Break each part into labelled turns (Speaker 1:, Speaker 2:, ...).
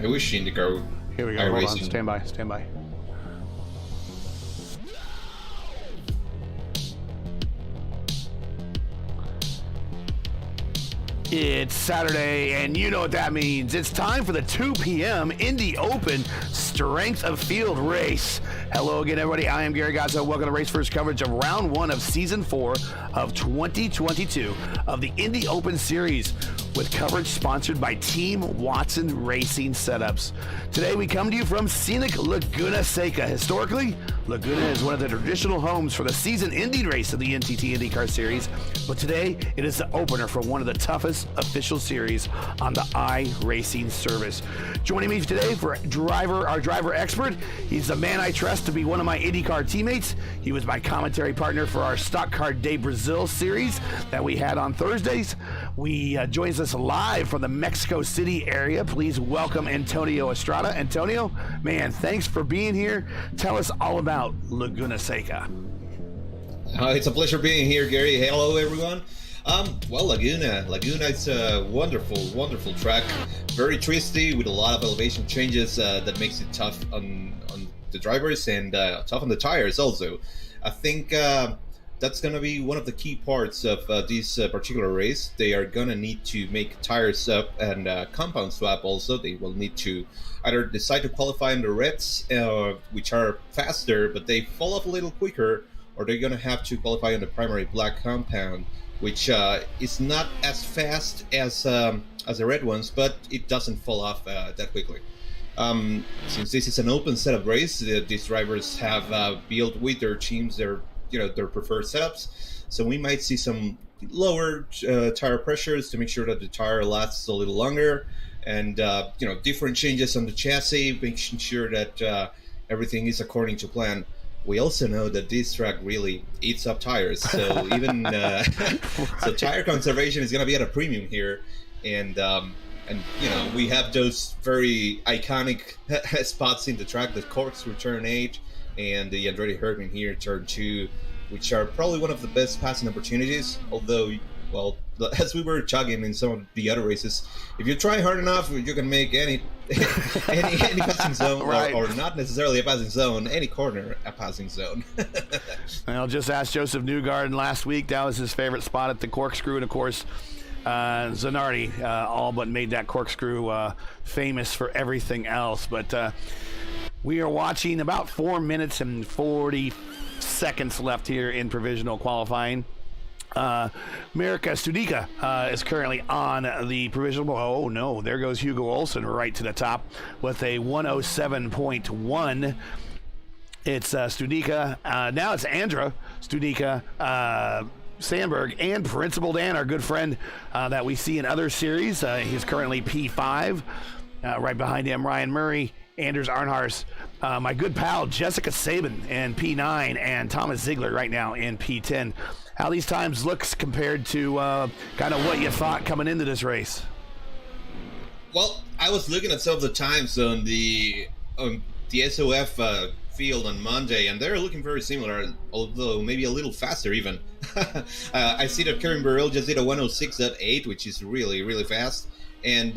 Speaker 1: I wish IndyCar.
Speaker 2: Here we go. Hold on. Stand by. Stand by. It's Saturday, and you know what that means. It's time for the 2 p.m. Indy Open Strength of Field race. Hello again, everybody. I am Gary Gazzo. Welcome to Race First coverage of Round 1 of Season 4 of 2022 of the Indy Open Series, with coverage sponsored by Team Watson Racing Setups. Today we come to you from scenic Laguna Seca. Historically, Laguna is one of the traditional homes for the season Indy race of the NTT IndyCar Series, but today it is the opener for one of the toughest official series on the iRacing service. Joining me today for our driver expert, he's the man I trust to be one of my IndyCar teammates. He was my commentary partner for our Stock Car Day Brazil series that we had on Thursdays. Joins us live from the Mexico City area. Please welcome Antonio Estrada. Antonio, man, thanks for being here. Tell us all about Laguna Seca.
Speaker 1: It's a pleasure being here, Gary. Hello, everyone. Well, Laguna is a wonderful track. Very twisty with a lot of elevation changes that makes it tough on the drivers and tough on the tires also. I think that's going to be one of the key parts of this particular race. They are going to need to make tires up and compound swap also. They will need to either decide to qualify in the reds, which are faster, but they fall off a little quicker, or they're going to have to qualify on the primary black compound, which is not as fast as the red ones, but it doesn't fall off that quickly. Since this is an open setup race, these drivers have built with their teams their preferred setups. So we might see some lower tire pressures to make sure that the tire lasts a little longer, and different changes on the chassis, making sure that everything is according to plan. We also know that this track really eats up tires, so even so tire conservation is going to be at a premium here, and we have those very iconic spots in the track, the corkscrew turn 8 and the Andretti Herdman here turn 2, which are probably one of the best passing opportunities. Although, well, as we were chugging in some of the other races, if you try hard enough, you can make any passing zone, right, or not necessarily a passing zone, any corner a passing zone.
Speaker 2: I'll just ask Joseph Newgarden last week. That was his favorite spot at the corkscrew, and of course, Zanardi all but made that corkscrew famous for everything else. But we are watching about 4 minutes and 40 seconds left here in provisional qualifying. Mirka Studica is currently on the provisional. Oh no, there goes Hugo Olsen right to the top with a 107.1. It's Studica. Now it's Andra Studica, Sandberg, and Principal Dan, our good friend that we see in other series. He's currently P5. Right behind him, Ryan Murray, Anders Arnhars, my good pal Jessica Sabin in P9, and Thomas Ziegler right now in P10. How these times looks compared to kind of what you thought coming into this race?
Speaker 1: Well, I was looking at some of the times on the SOF field on Monday, and they're looking very similar, although maybe a little faster even. I see that Karen Burrell just did a 106.8, which is really fast. And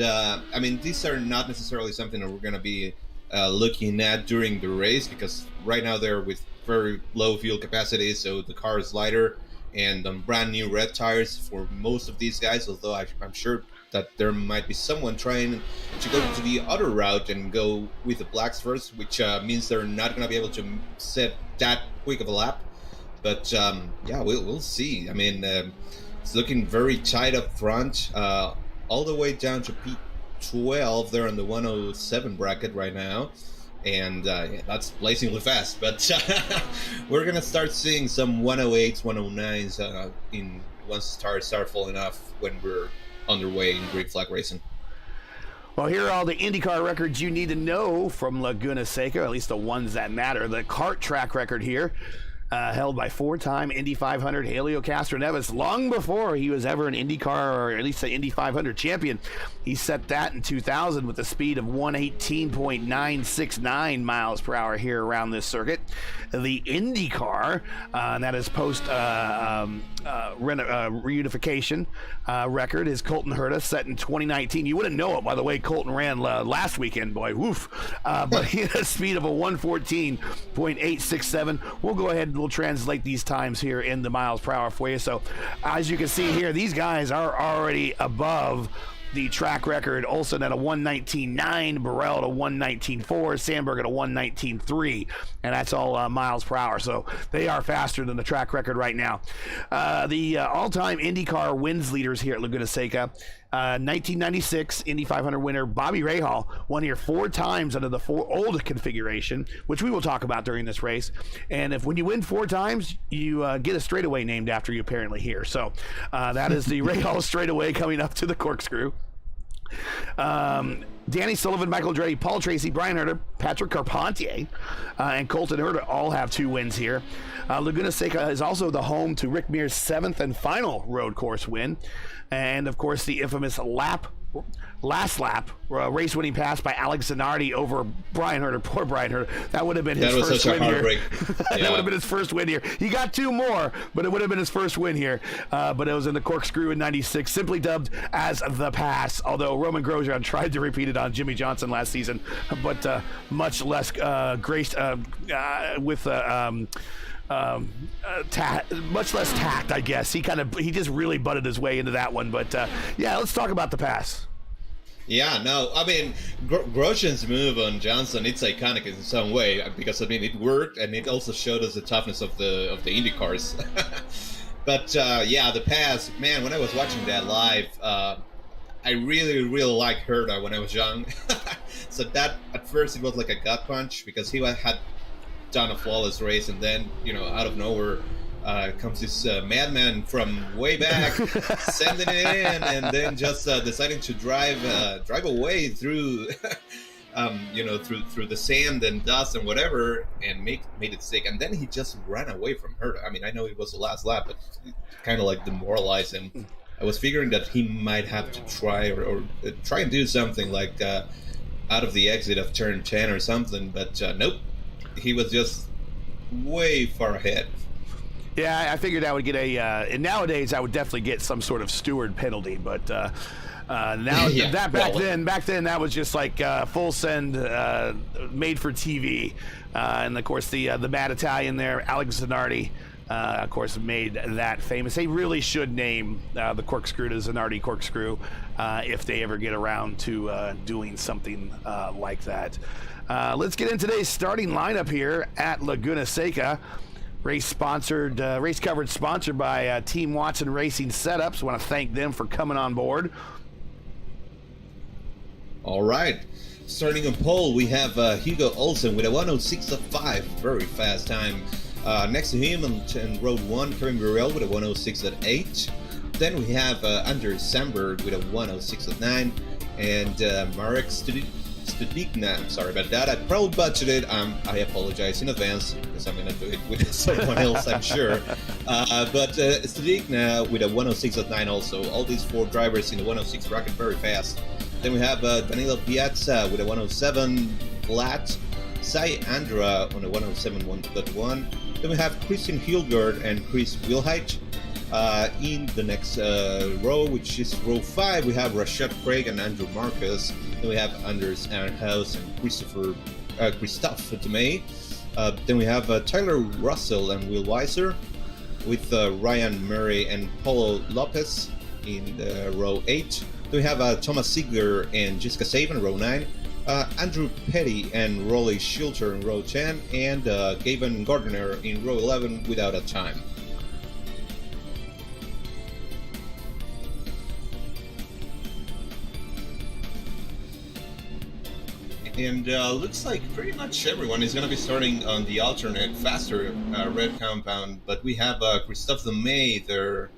Speaker 1: these are not necessarily something that we're going to be looking at during the race, because right now they're with very low fuel capacity, so the car is lighter and on brand new red tires for most of these guys, although I'm sure that there might be someone trying to go to the other route and go with the blacks first, which means they're not going to be able to set that quick of a lap. But we'll see. It's looking very tight up front, all the way down to P12. They're in the 107 bracket right now, and that's blazingly fast. But we're gonna start seeing some 108s, 109s once the tires start falling off when we're underway in green flag racing.
Speaker 2: Well, here are all the IndyCar records you need to know from Laguna Seca, at least the ones that matter. The kart track record here, held by four-time Indy 500 Helio Castroneves, long before he was ever an IndyCar, or at least an Indy 500 champion. He set that in 2000 with a speed of 118.969 miles per hour here around this circuit. The IndyCar, that is post reunification record, is Colton Herta, set in 2019. You wouldn't know it, by the way. Colton ran last weekend, boy, woof. But he had a speed of a 114.867. We'll go ahead and will translate these times here in the miles per hour for you. So as you can see here, these guys are already above the track record. Olsen at a 119.9, Burrell at a 119.4, Sandberg at a 119.3, and that's all miles per hour. So they are faster than the track record right now. The all-time IndyCar wins leaders here at Laguna Seca. 1996 Indy 500 winner Bobby Rahal won here 4 times under the old configuration, which we will talk about during this race. And when you win 4 times, you get a straightaway named after you apparently here. So that is the Rahal straightaway coming up to the corkscrew. Danny Sullivan, Michael Andretti, Paul Tracy, Brian Herter, Patrick Carpentier, and Colton Herter all have 2 wins here. Laguna Seca is also the home to Rick Mears' 7th and final road course win. And, of course, the infamous last lap race-winning pass by Alex Zanardi over Brian Herter. Poor Brian Herter. That would have been his first win here. That would have been his first win here. He got 2 more, but it would have been his first win here. But it was in the corkscrew in 96, simply dubbed as the pass, although Roman Grosjean tried to repeat it on Jimmy Johnson last season, but much less graced with much less tact, I guess. He just really butted his way into that one. But yeah, let's talk about the pass.
Speaker 1: Yeah, no, I mean, Grosjean's move on Johnson, it's iconic in some way because, I mean, it worked and it also showed us the toughness of the Indy cars. But yeah, the pass, man, when I was watching that live, I really, really liked Herta when I was young. So that, at first, it was like a gut punch because he had done a flawless race, and then, you know, out of nowhere comes this madman from way back, sending it in, and then just deciding to drive away through, you know, through the sand and dust and whatever, and made it stick. And then he just ran away from her. I mean, I know it was the last lap, but kind of like demoralized him. I was figuring that he might have to try or try and do something like out of the exit of turn 10 or something, but nope. He was just way far ahead.
Speaker 2: Yeah, I figured I would get and nowadays I would definitely get some sort of steward penalty, but now yeah, back then that was just like full send, made for TV, and of course the mad Italian there, Alex Zanardi, of course, made that famous. They really should name the corkscrew to Zanardi corkscrew if they ever get around to doing something like that. Let's get in today's starting lineup here at Laguna Seca. Race coverage sponsored by Team Watson Racing Setups. I want to thank them for coming on board.
Speaker 1: All right. Starting on pole, we have Hugo Olsen with a 106.5, very fast time. Next to him in row 1, Kevin Burrell with a 106.8. Then we have Anders Sandberg with a 106.9, and Marek Studikna, I'm sorry about that. I probably butchered it. I apologize in advance because I'm going to do it with someone else, I'm sure. But Studikna with a 106.9 also. All these 4 drivers in the 106 bracket very fast. Then we have Danilo Piazza with a 107 flat. Sai Andra on a 107.1. Then we have Christian Hilgard and Chris Wilhite. In the next row, which is row 5, we have Rashad Craig and Andrew Marcus. Then we have Anders Ehrenhaus and Christophe Demey. Then we have Tyler Russell and Will Weiser, with Ryan Murray and Paulo Lopez in row 8. Then we have Thomas Ziegler and Jessica Saban, row 9. Andrew Petty and Rolly Schilter in row 10. And Gavin Gardner in row 11 without a time. And looks like pretty much everyone is going to be starting on the alternate, faster red compound. But we have Christophe Demey, their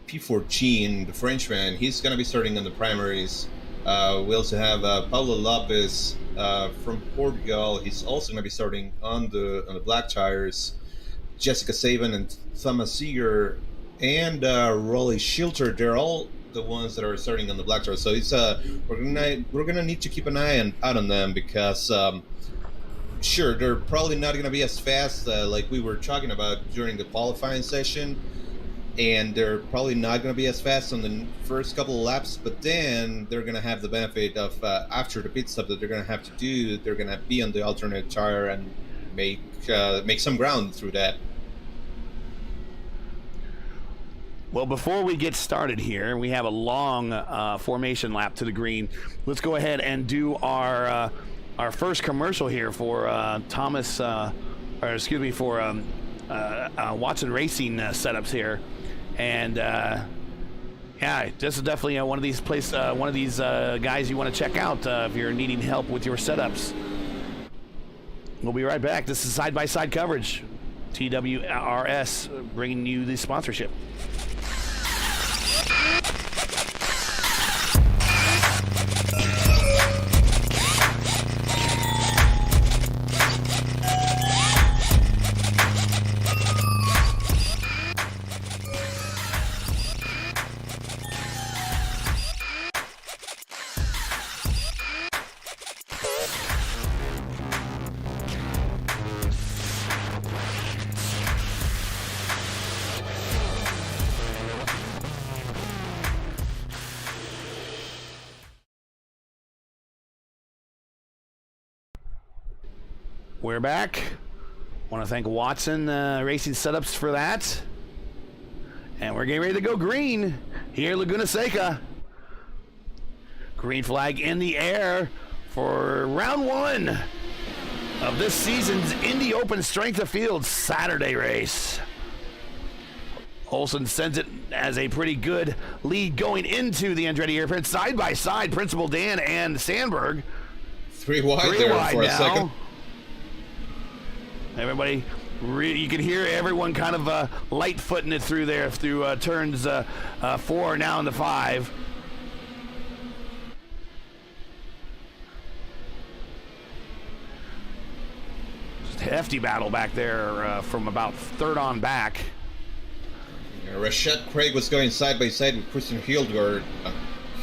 Speaker 1: P14, the Frenchman. He's going to be starting on the primaries. We also have Paulo Lopez from Portugal. He's also going to be starting on the black tires. Jessica Saban and Thomas Seeger and Rolly Schilter. They're all the ones that are starting on the black tires. So it's we're gonna need to keep an eye out on them because sure, they're probably not gonna be as fast like we were talking about during the qualifying session, and they're probably not gonna be as fast on the first couple of laps. But then they're gonna have the benefit of after the pit stop that they're gonna have to do. They're gonna be on the alternate tire and make some ground through that.
Speaker 2: Well, before we get started here, we have a long formation lap to the green. Let's go ahead and do our first commercial here for Watson Racing setups here, and yeah, this is definitely one of these guys you want to check out if you're needing help with your setups. We'll be right back. This is side-by-side coverage. TWRS bringing you the sponsorship. We're back. Want to thank Watson Racing Setups for that. And we're getting ready to go green here at Laguna Seca. Green flag in the air for round one of this season's Indy Open Strength of Field Saturday race. Olsen sends it as a pretty good lead going into the Andretti Airport. Side by side, Principal Dan and Sandberg.
Speaker 1: Three wide there for a second.
Speaker 2: Everybody, you can hear everyone kind of light-footing it through there through turns 4 now into 5. Just a hefty battle back there from about third on back.
Speaker 1: Rashad Craig was going side by side with Christian Hildgaard.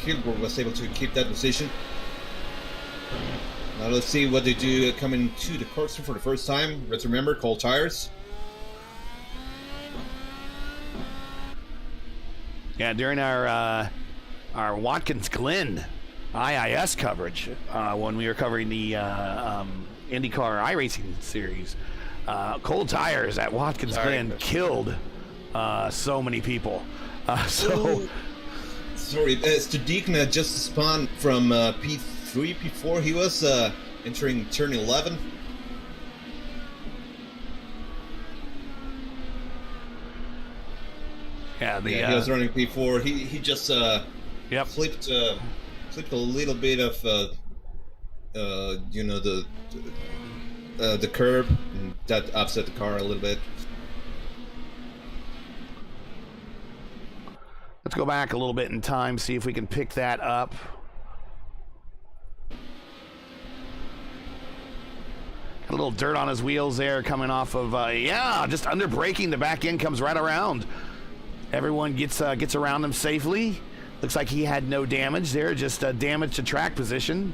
Speaker 1: Hildgaard was able to keep that position. Now let's see what they do coming to the course for the first time. Let's remember, cold tires.
Speaker 2: Yeah, during our Watkins Glen IIS coverage, when we were covering the IndyCar iRacing Series, cold tires at Watkins Glen killed so many people.
Speaker 1: Sorry, Studikna just spawned from P3, P4. He was entering turn 11.
Speaker 2: Yeah,
Speaker 1: he was running P4. He just flipped a little bit of the curb, and that upset the car a little bit.
Speaker 2: Let's go back a little bit in time, see if we can pick that up. Got a little dirt on his wheels there coming off of, just under braking. The back end comes right around. Everyone gets around him safely. Looks like he had no damage there, just damage to track position.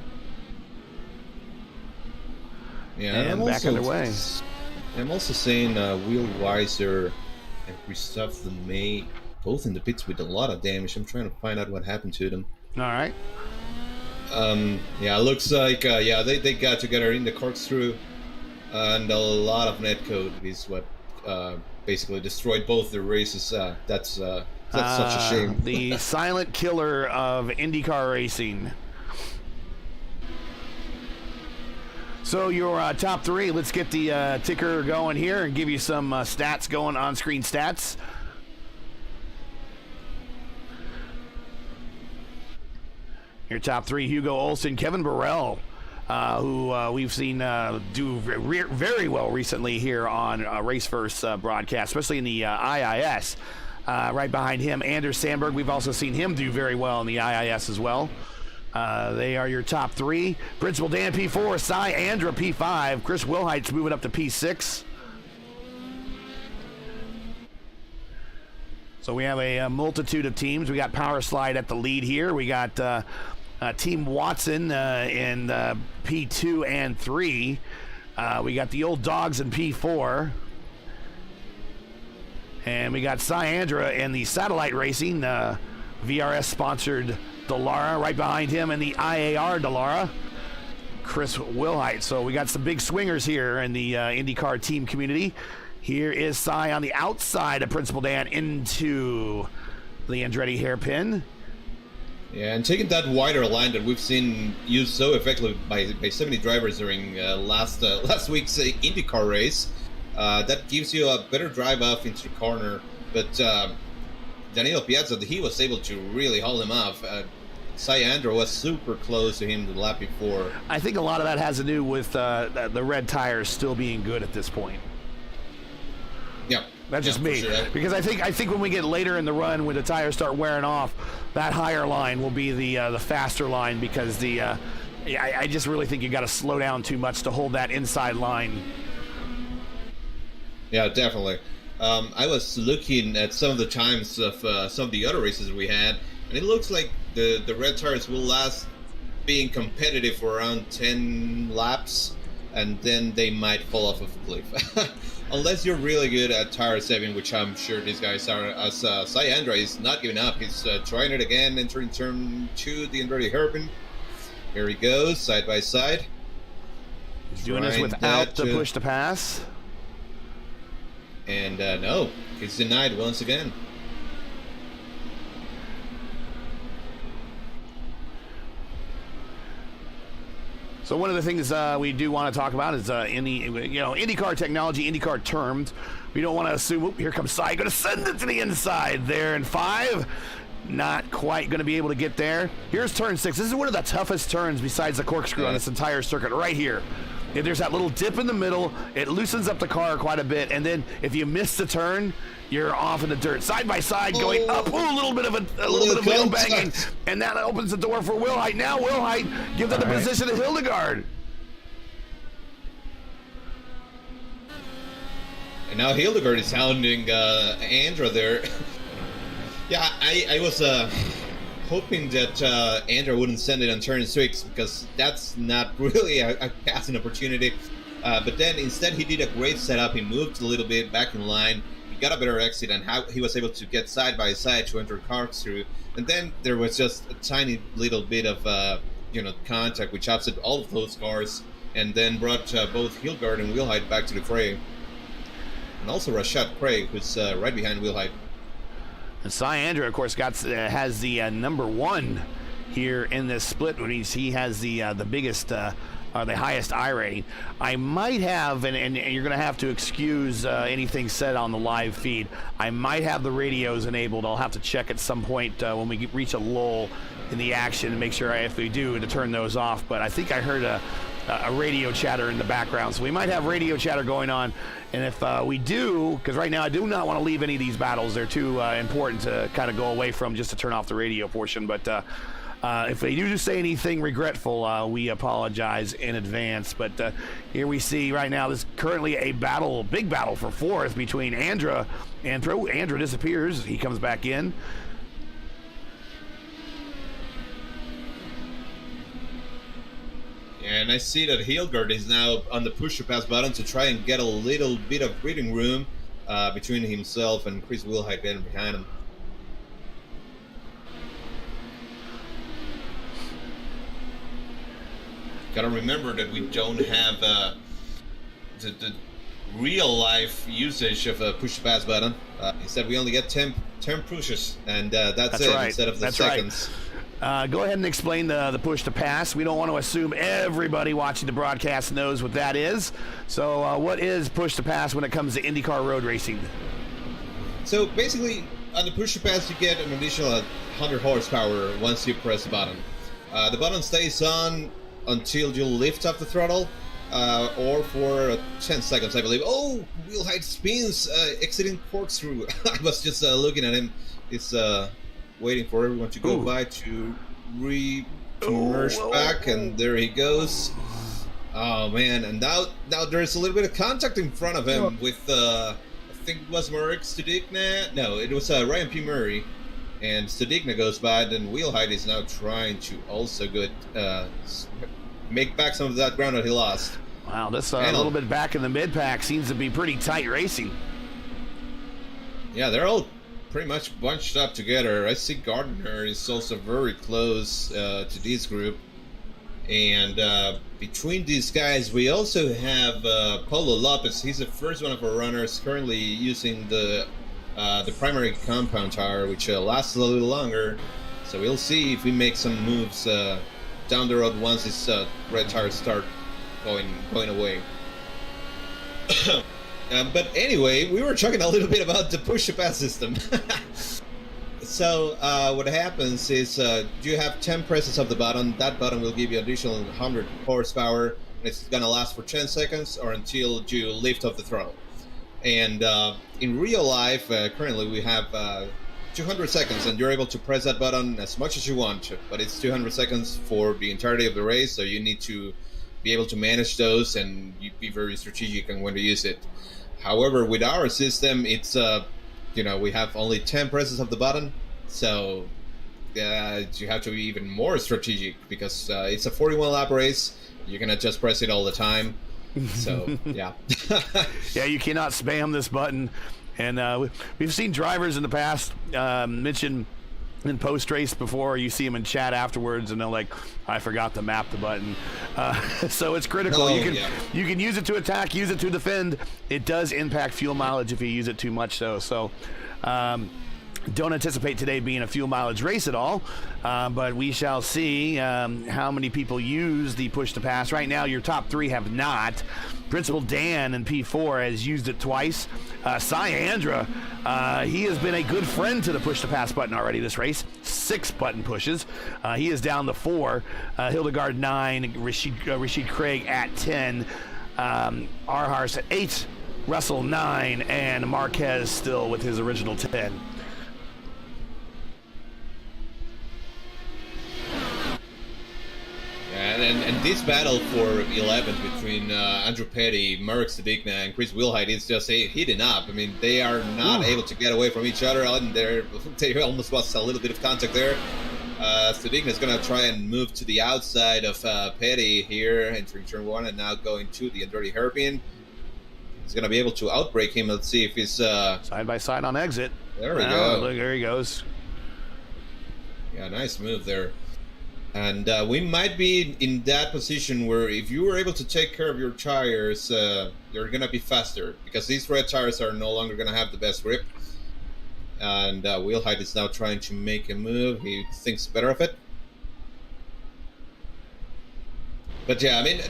Speaker 1: Yeah,
Speaker 2: and back underway.
Speaker 1: I'm also saying Will Weiser and Christophe Lemay, both in the pits with a lot of damage. I'm trying to find out what happened to them.
Speaker 2: All right.
Speaker 1: Looks like they got together in the corkscrew, and a lot of netcode is what basically destroyed both the races. That's such a shame.
Speaker 2: The silent killer of IndyCar racing. So your top three, let's get the ticker going here and give you some stats going, on-screen stats. Your top three: Hugo Olsen, Kevin Burrell, who we've seen do very well recently here on RaceVerse broadcast, especially in the IIS. Right behind him, Anders Sandberg. We've also seen him do very well in the IIS as well. They are your top three. Principal Dan P4, Cy Andra P5, Chris Wilhite's moving up to P6. So we have a multitude of teams. We got Power Slide at the lead here. We got Team Watson in P2 and 3. We got the Old Dogs in P4. And we got Cy Andra in the Satellite Racing, VRS-sponsored Dallara. Right behind him in the IAR Dallara, Chris Wilhite. So we got some big swingers here in the IndyCar team community. Here is Cy on the outside of Principal Dan into the Andretti hairpin.
Speaker 1: Yeah, and taking that wider line that we've seen used so effectively by so many drivers during last week's IndyCar race, that gives you a better drive off into the corner. But Danilo Piazza, he was able to really hold him off. Sayandra was super close to him the lap before.
Speaker 2: I think a lot of that has to do with the red tires still being good at this point.
Speaker 1: Yeah.
Speaker 2: That's just me, sure. Because I think when we get later in the run, when the tires start wearing off, that higher line will be the faster line, because I just really think you got to slow down too much to hold that inside line.
Speaker 1: Yeah, definitely. I was looking at some of the times of some of the other races we had, and it looks like the red tires will last being competitive for around 10 laps, and then they might fall off of a cliff. Unless you're really good at tire saving, which I'm sure these guys are, as Sayandra is not giving up. He's trying it again, entering turn 2, the Andretti hairpin. Here he goes, side by side.
Speaker 2: He's doing this without the push to pass.
Speaker 1: And no, he's denied once again.
Speaker 2: So one of the things we do want to talk about is IndyCar technology, IndyCar terms. We don't want to assume, oop, here comes Sai, going to send it to the inside there in 5. Not quite going to be able to get there. Here's turn 6. This is one of the toughest turns besides the corkscrew on this entire circuit right here. If there's that little dip in the middle, it loosens up the car quite a bit, and then if you miss the turn, you're off in the dirt. Side by side, going up. Ooh, a little bit of wheel banging, and that opens the door for Wilhite. Now Wilhite gives it the position to Hildegard.
Speaker 1: And now Hildegard is hounding Andra there. Yeah, I was hoping that Andra wouldn't send it on turn 6, because that's not really a passing opportunity. But then instead he did a great setup. He moved a little bit back in line. He got a better exit, and how he was able to get side by side to enter corkscrew. And then there was just a tiny little bit of contact, which upset all of those cars, and then brought both Hildegard and Wilhite back to the fray. And also Rashad Craig, who's right behind Wilhite.
Speaker 2: And Sayandra, of course, has the number 1 here in this split. He has the biggest, the highest I rating. I might have, and you're going to have to excuse anything said on the live feed. I might have the radios enabled. I'll have to check at some point when we reach a lull in the action and make sure, if we do, to turn those off. But I think I heard a radio chatter in the background, so we might have radio chatter going on. And if we do, because right now I do not want to leave any of these battles, they're too important to kind of go away from just to turn off the radio portion. But if they do say anything regretful, we apologize in advance. But here we see right now, there's currently a battle, big battle for 4th between Andra and Andra disappears. He comes back in.
Speaker 1: And I see that Hildegard is now on the push-to-pass button to try and get a little bit of breathing room between himself and Chris Wilhite getting behind him. Gotta remember that we don't have the real-life usage of a push-to-pass button. Instead, we only get 10 pushes, and that's it,
Speaker 2: right.
Speaker 1: Instead of the seconds.
Speaker 2: Right. Go ahead and explain the push to pass. We don't want to assume everybody watching the broadcast knows what that is. So what is push to pass when it comes to IndyCar road racing?
Speaker 1: So basically, on the push to pass, you get an additional 100 horsepower once you press the button. The button stays on until you lift up the throttle, or for 10 seconds, I believe. Oh, Wilhite spins, exiting corkscrew. I was just looking at him. It's waiting for everyone to go by to merge back, and there he goes. Oh man, and now there's a little bit of contact in front of him with I think it was Marek Studigna. No, it was Ryan P. Murray, and Studigna goes by. Then Wilhite is now trying to also make back some of that ground that he lost.
Speaker 2: Wow, this a little bit back in the mid-pack seems to be pretty tight racing.
Speaker 1: Yeah, they're all pretty much bunched up together. I see Gardner is also very close to this group. And between these guys, we also have Paulo Lopez. He's the first one of our runners currently using the the primary compound tire, which lasts a little longer. So we'll see if we make some moves down the road once this red tires start going away. But anyway, we were talking a little bit about the push-to-pass system. So what happens is you have 10 presses of the button. That button will give you additional 100 horsepower, and it's going to last for 10 seconds or until you lift off the throttle. And in real life, currently we have 200 seconds, and you're able to press that button as much as you want, but it's 200 seconds for the entirety of the race, so you need to be able to manage those and you be very strategic on when to use it. However, with our system, it's we have only 10 presses of the button, so you have to be even more strategic because it's a 41 lap race. You cannot just press it all the time. So yeah.
Speaker 2: Yeah, you cannot spam this button. And we've seen drivers in the past mention in post-race before, you see them in chat afterwards, and they're like, I forgot to map the button. So it's critical. You can use it to attack, use it to defend. It does impact fuel mileage if you use it too much, though. So don't anticipate today being a fuel mileage race at all, but we shall see how many people use the push-to-pass. Right now, your top three have not. Principal Dan in P4 has used it twice. Andra, he has been a good friend to the push-to-pass button already this race. 6 button pushes. He is down to 4. Hildegard 9, Rashid Craig at 10. Arhars at 8. Russell 9. And Marquez still with his original 10.
Speaker 1: And this battle for 11th between Andrew Petty, Mark Stadikna, and Chris Wilhite is just heating up. I mean, they are not able to get away from each other, and there almost was a little bit of contact there. Stadikna is going to try and move to the outside of Petty here, entering turn 1, and now going to the Andretti hairpin. He's going to be able to outbrake him. Let's see if he's...
Speaker 2: side by side on exit.
Speaker 1: There we go.
Speaker 2: Look, there he goes.
Speaker 1: Yeah, nice move there. And we might be in that position where if you were able to take care of your tires, you're going to be faster, because these red tires are no longer going to have the best grip. And Wilhite is now trying to make a move. He thinks better of it. But yeah, I mean,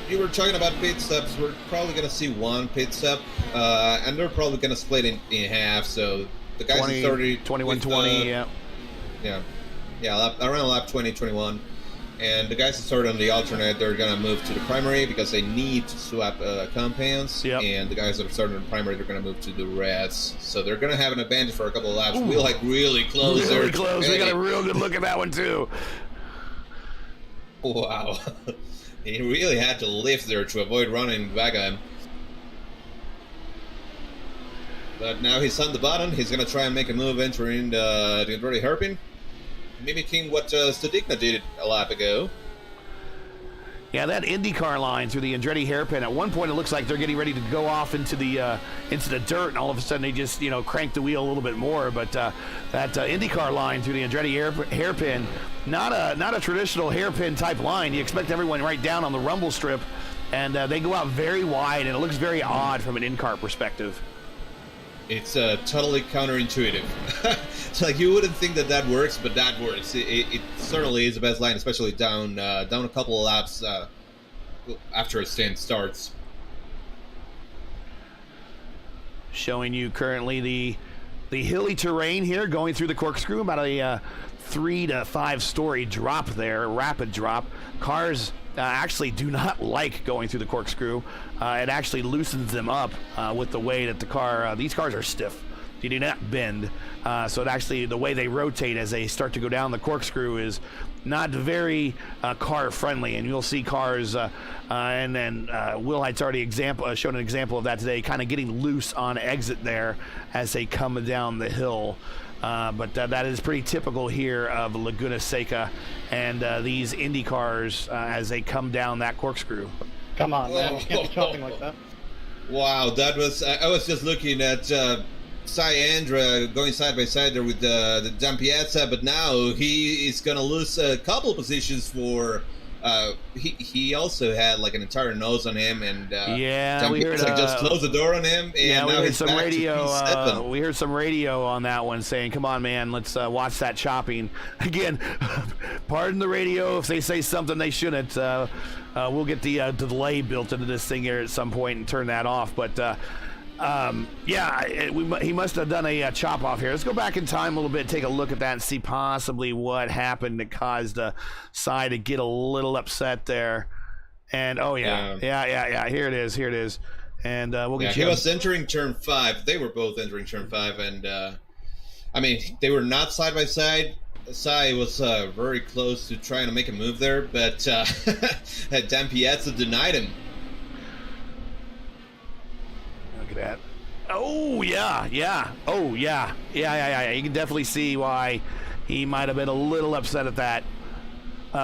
Speaker 1: you were talking about pit stops. We're probably going to see one pit stop, and they're probably going to split in half. So the guys
Speaker 2: 21-20, yeah.
Speaker 1: Yeah, around lap 20, 21. And the guys that started on the alternate, they're going to move to the primary because they need to swap compounds.
Speaker 2: Yep.
Speaker 1: And the guys that are starting on the primary, they're going to move to the reds. So they're going to have an advantage for a couple of laps. We're like really close there.
Speaker 2: Really close. We got a real good look at that one, too.
Speaker 1: Wow. He really had to lift there to avoid running back at him. But now he's on the button. He's going to try and make a move entering the Andretti hairpin, mimicking what Stadikna did a lap ago.
Speaker 2: Yeah, that IndyCar line through the Andretti hairpin. At one point, it looks like they're getting ready to go off into the dirt, and all of a sudden they just crank the wheel a little bit more. But that IndyCar line through the Andretti hairpin, not a traditional hairpin type line. You expect everyone right down on the rumble strip, and they go out very wide, and it looks very odd from an in-car perspective.
Speaker 1: It's totally counterintuitive. It's like you wouldn't think that works, but that works. It certainly is the best line, especially down a couple of laps after a stint starts.
Speaker 2: Showing you currently the hilly terrain here, going through the corkscrew, about a 3 to 5 story drop there, rapid drop. Cars actually do not like going through the corkscrew. It actually loosens them up with the way that these cars are stiff. They do not bend. So it actually, the way they rotate as they start to go down the corkscrew is not very car friendly. And you'll see cars, and then Wilhite's already shown an example of that today, kind of getting loose on exit there as they come down the hill. But that is pretty typical here of Laguna Seca and these Indy cars as they come down that corkscrew.
Speaker 3: Come on, man. You can't be chopping like that.
Speaker 1: Wow, that was... I was just looking at Andra going side by side there with the Dan Piazza, but now he is going to lose a couple positions for he also had like an entire nose on him, and
Speaker 2: yeah, we heard
Speaker 1: just closed the door on him. And
Speaker 2: yeah, we
Speaker 1: now
Speaker 2: heard some radio.
Speaker 1: we
Speaker 2: We heard some radio on that one saying, "Come on, man, let's watch that chopping." Again, pardon the radio if they say something they shouldn't. We'll get the delay built into this thing here at some point and turn that off. But he must have done a chop off here. Let's go back in time a little bit, take a look at that, and see possibly what happened that caused Cy to get a little upset there. And yeah. Here it is. And we'll get you.
Speaker 1: He was entering turn 5. They were both entering turn 5, and I mean, they were not side by side. Cy was very close to trying to make a move there, but Dan Piazza denied him.
Speaker 2: Look at that. Oh, yeah. Oh, yeah. You can definitely see why he might have been a little upset at that.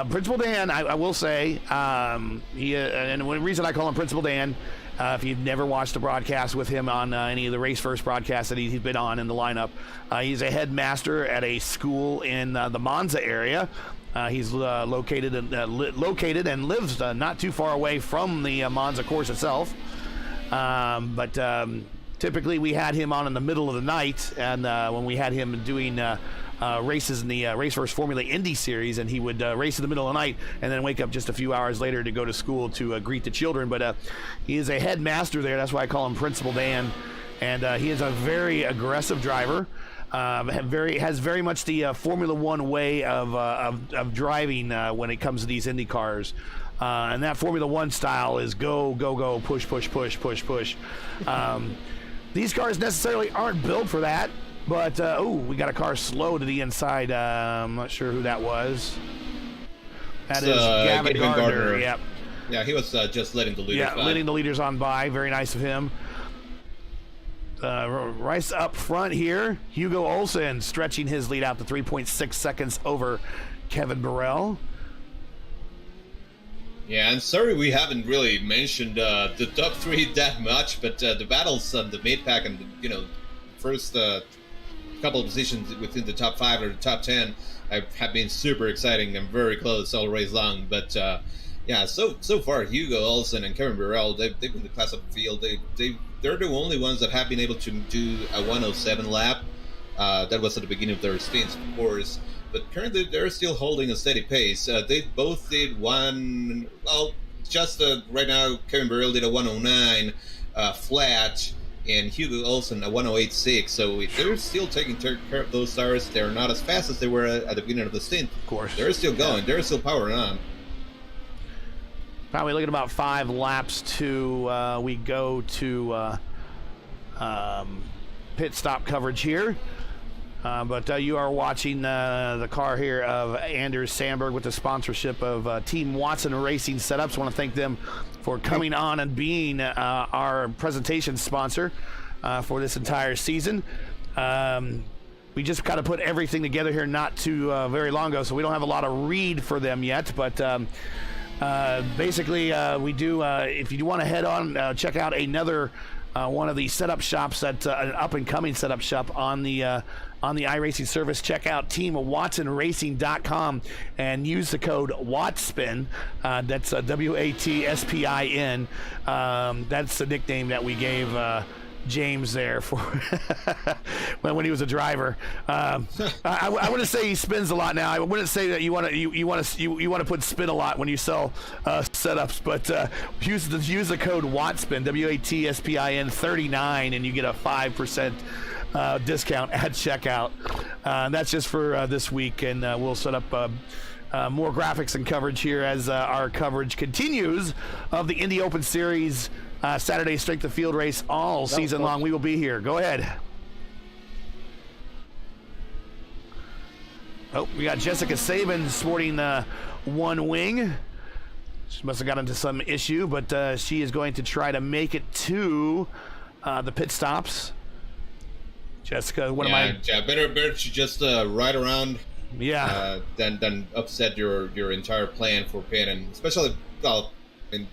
Speaker 2: Principal Dan, I will say, and the reason I call him Principal Dan, if you've never watched a broadcast with him on any of the Race First broadcasts that he's been on in the lineup, he's a headmaster at a school in the Monza area. He's located and lives not too far away from the Monza course itself. But typically we had him on in the middle of the night, and when we had him doing races in the Race First Formula Indy Series, and he would race in the middle of the night and then wake up just a few hours later to go to school to greet the children. But he is a headmaster there. That's why I call him Principal Dan. And he is a very aggressive driver. Has very much the Formula One way of driving when it comes to these Indy cars. And that Formula One style is go, push. These cars necessarily aren't built for that. But, we got a car slow to the inside. I'm not sure who that was. That is Gavin Gardner. Yep.
Speaker 1: Yeah, he was just letting the leaders by.
Speaker 2: Letting the leaders on by. Very nice of him. Rice up front here. Hugo Olsen stretching his lead out to 3.6 seconds over Kevin Burrell.
Speaker 1: Yeah, and sorry we haven't really mentioned the top 3 that much, but the battles on the mid pack and first couple of positions within the top 5 or the top 10 have been super exciting and very close all race long. But so far Hugo Olsen and Kevin Burrell, they've been the class of the field. They're the only ones that have been able to do a 107 lap. That was at the beginning of their stints, of course. But currently they're still holding a steady pace. They both did right now Kevin Burrell did a 109 flat, and Hugo Olsen a 108.6. So they're still taking care of those stars. They're not as fast as they were at the beginning of the stint.
Speaker 2: Of course.
Speaker 1: They're still going. They're still powering on.
Speaker 2: Probably looking at about 5 laps to we go to pit stop coverage here. But you are watching the car here of Anders Sandberg with the sponsorship of Team Watson Racing Setups. I want to thank them for coming on and being our presentation sponsor for this entire season. We just kind of put everything together here not too very long ago, so we don't have a lot of read for them yet. But basically, we do. If you want to head on, check out another one of the setup shops, an up-and-coming setup shop on the iRacing service. Check out teamwatsonracing.com and use the code WATSPIN. That's WATSPIN. That's the nickname that we gave James there for when he was a driver. I wouldn't say he spins a lot now. I wouldn't say that you want to put spin a lot when you sell setups, but use the code WATSPIN, WATSPIN 39, and you get a 5% discount at checkout. That's just for this week, and we'll set up more graphics and coverage here as our coverage continues of the Indy Open Series Saturday Strength of Field race all season long. We will be here. Go ahead. Oh, we got Jessica Saban sporting one wing. She must have got into some issue, but she is going to try to make it to the pit stops. Jessica,
Speaker 1: better to just ride around.
Speaker 2: Yeah.
Speaker 1: Than upset your entire plan for pit, and especially and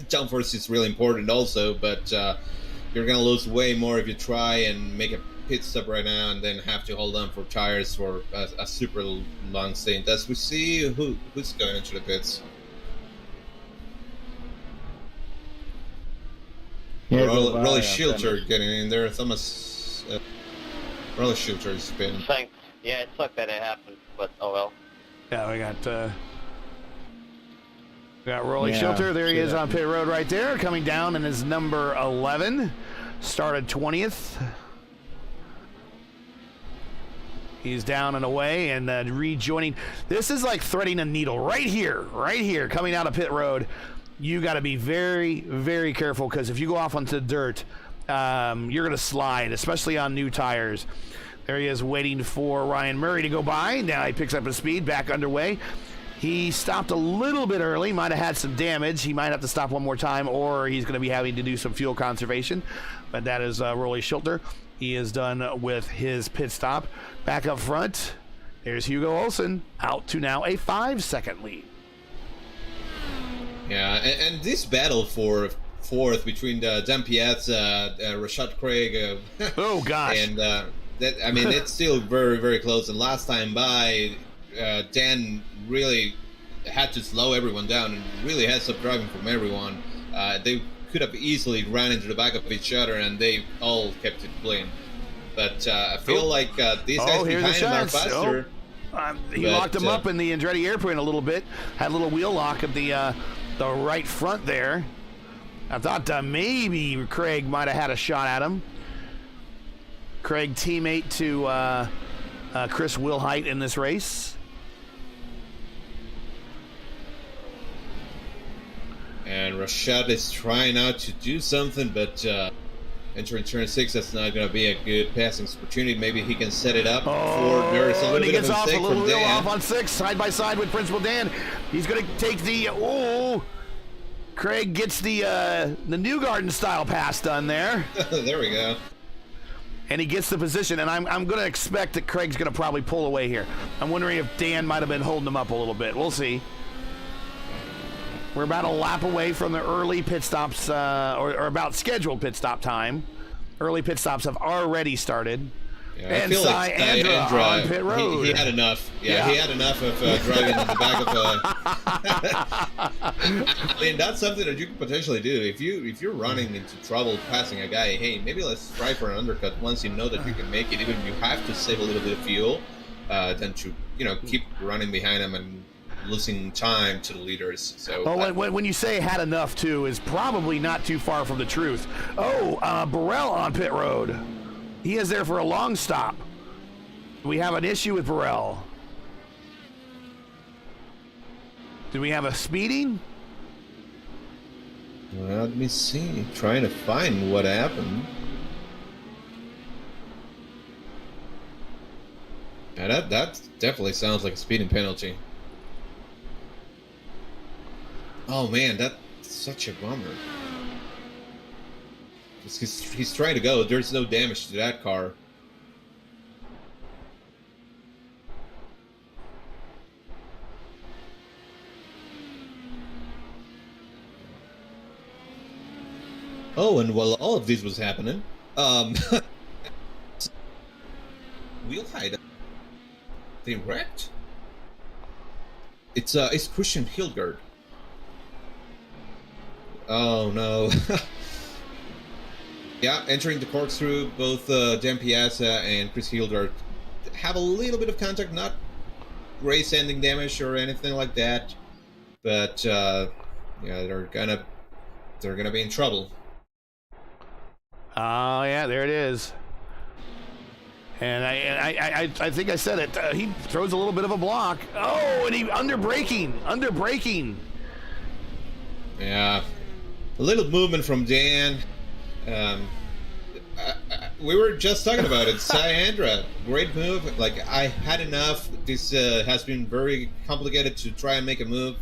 Speaker 1: downforce is really important also, but you're gonna lose way more if you try and make a pit stop right now and then have to hold on for tires for a super long stint. As we see who's going into the pits.
Speaker 3: Yeah,
Speaker 1: Rolly Schilter getting in there. Thomas Rolly Schilter has been.
Speaker 4: Yeah, it sucked that it happened, but oh well.
Speaker 2: Yeah, we got Rolly Schilter. There he is on pit road right there, coming down in his number 11. Started 20th. He's down and away and rejoining. This is like threading a needle right here, coming out of pit road. You got to be very, very careful, because if you go off onto the dirt, you're going to slide, especially on new tires. There he is waiting for Ryan Murray to go by. Now he picks up his speed, back underway. He stopped a little bit early, might have had some damage. He might have to stop one more time, or he's going to be having to do some fuel conservation. But that is Rolly Schilter. He is done with his pit stop. Back up front, there's Hugo Olsen, out to now a 5-second lead.
Speaker 1: Yeah, and this battle for fourth between Dan Piazza, Rashad Craig.
Speaker 2: Oh gosh!
Speaker 1: And it's still very, very close. And last time by, Dan really had to slow everyone down and really heads up driving from everyone. They could have easily ran into the back of each other, and they all kept it clean. But I feel like these guys behind him are faster.
Speaker 2: He locked him up in the Andretti airplane a little bit. Had a little wheel lock at the right front there. I thought maybe Craig might have had a shot at him. Craig, teammate to Chris Wilhite in this race.
Speaker 1: And Rashad is trying out to do something, but entering turn 6, that's not going to be a good passing opportunity. Maybe he can set it up before there's a little bit of a mistake from Dan.
Speaker 2: Off on 6, side by side with Principal Dan. He's going to take the Craig gets the Newgarden style pass done there.
Speaker 1: There we go.
Speaker 2: And he gets the position, and I'm going to expect that Craig's going to probably pull away here. I'm wondering if Dan might have been holding him up a little bit. We'll see. We're about a lap away from the early pit stops, or about scheduled pit stop time. Early pit stops have already started.
Speaker 1: Yeah,
Speaker 2: and Cy Andra on pit road.
Speaker 1: He had enough. Yeah, he had enough of driving in the back of I mean, that's something that you could potentially do. If you're running into trouble passing a guy, hey, maybe let's try for an undercut once you know that you can make it, even if you have to save a little bit of fuel, than to keep running behind him and losing time to the leaders. So
Speaker 2: when you say had enough too is probably not too far from the truth. Burrell on pit road. He is there for a long stop. We have an issue with Burrell. Do we have a speeding?
Speaker 1: Well, let me see. Trying to find what happened. Yeah, that definitely sounds like a speeding penalty. Oh man, that's such a bummer. He's trying to go. There's no damage to that car. Oh, and while all of this was happening, wheel height. They wrecked. It's Christian Hildgaard. Oh no. Yeah, entering the corkscrew, both Dan Piazza and Chris Hildgaard have a little bit of contact, not race-ending damage or anything like that, but yeah, they're gonna be in trouble.
Speaker 2: Oh yeah, there it is. And I think I said it. He throws a little bit of a block. Oh, and he underbraking.
Speaker 1: Yeah, a little movement from Dan. We were just talking about it. Cy Andra, great move. Like, I had enough. This has been very complicated to try and make a move,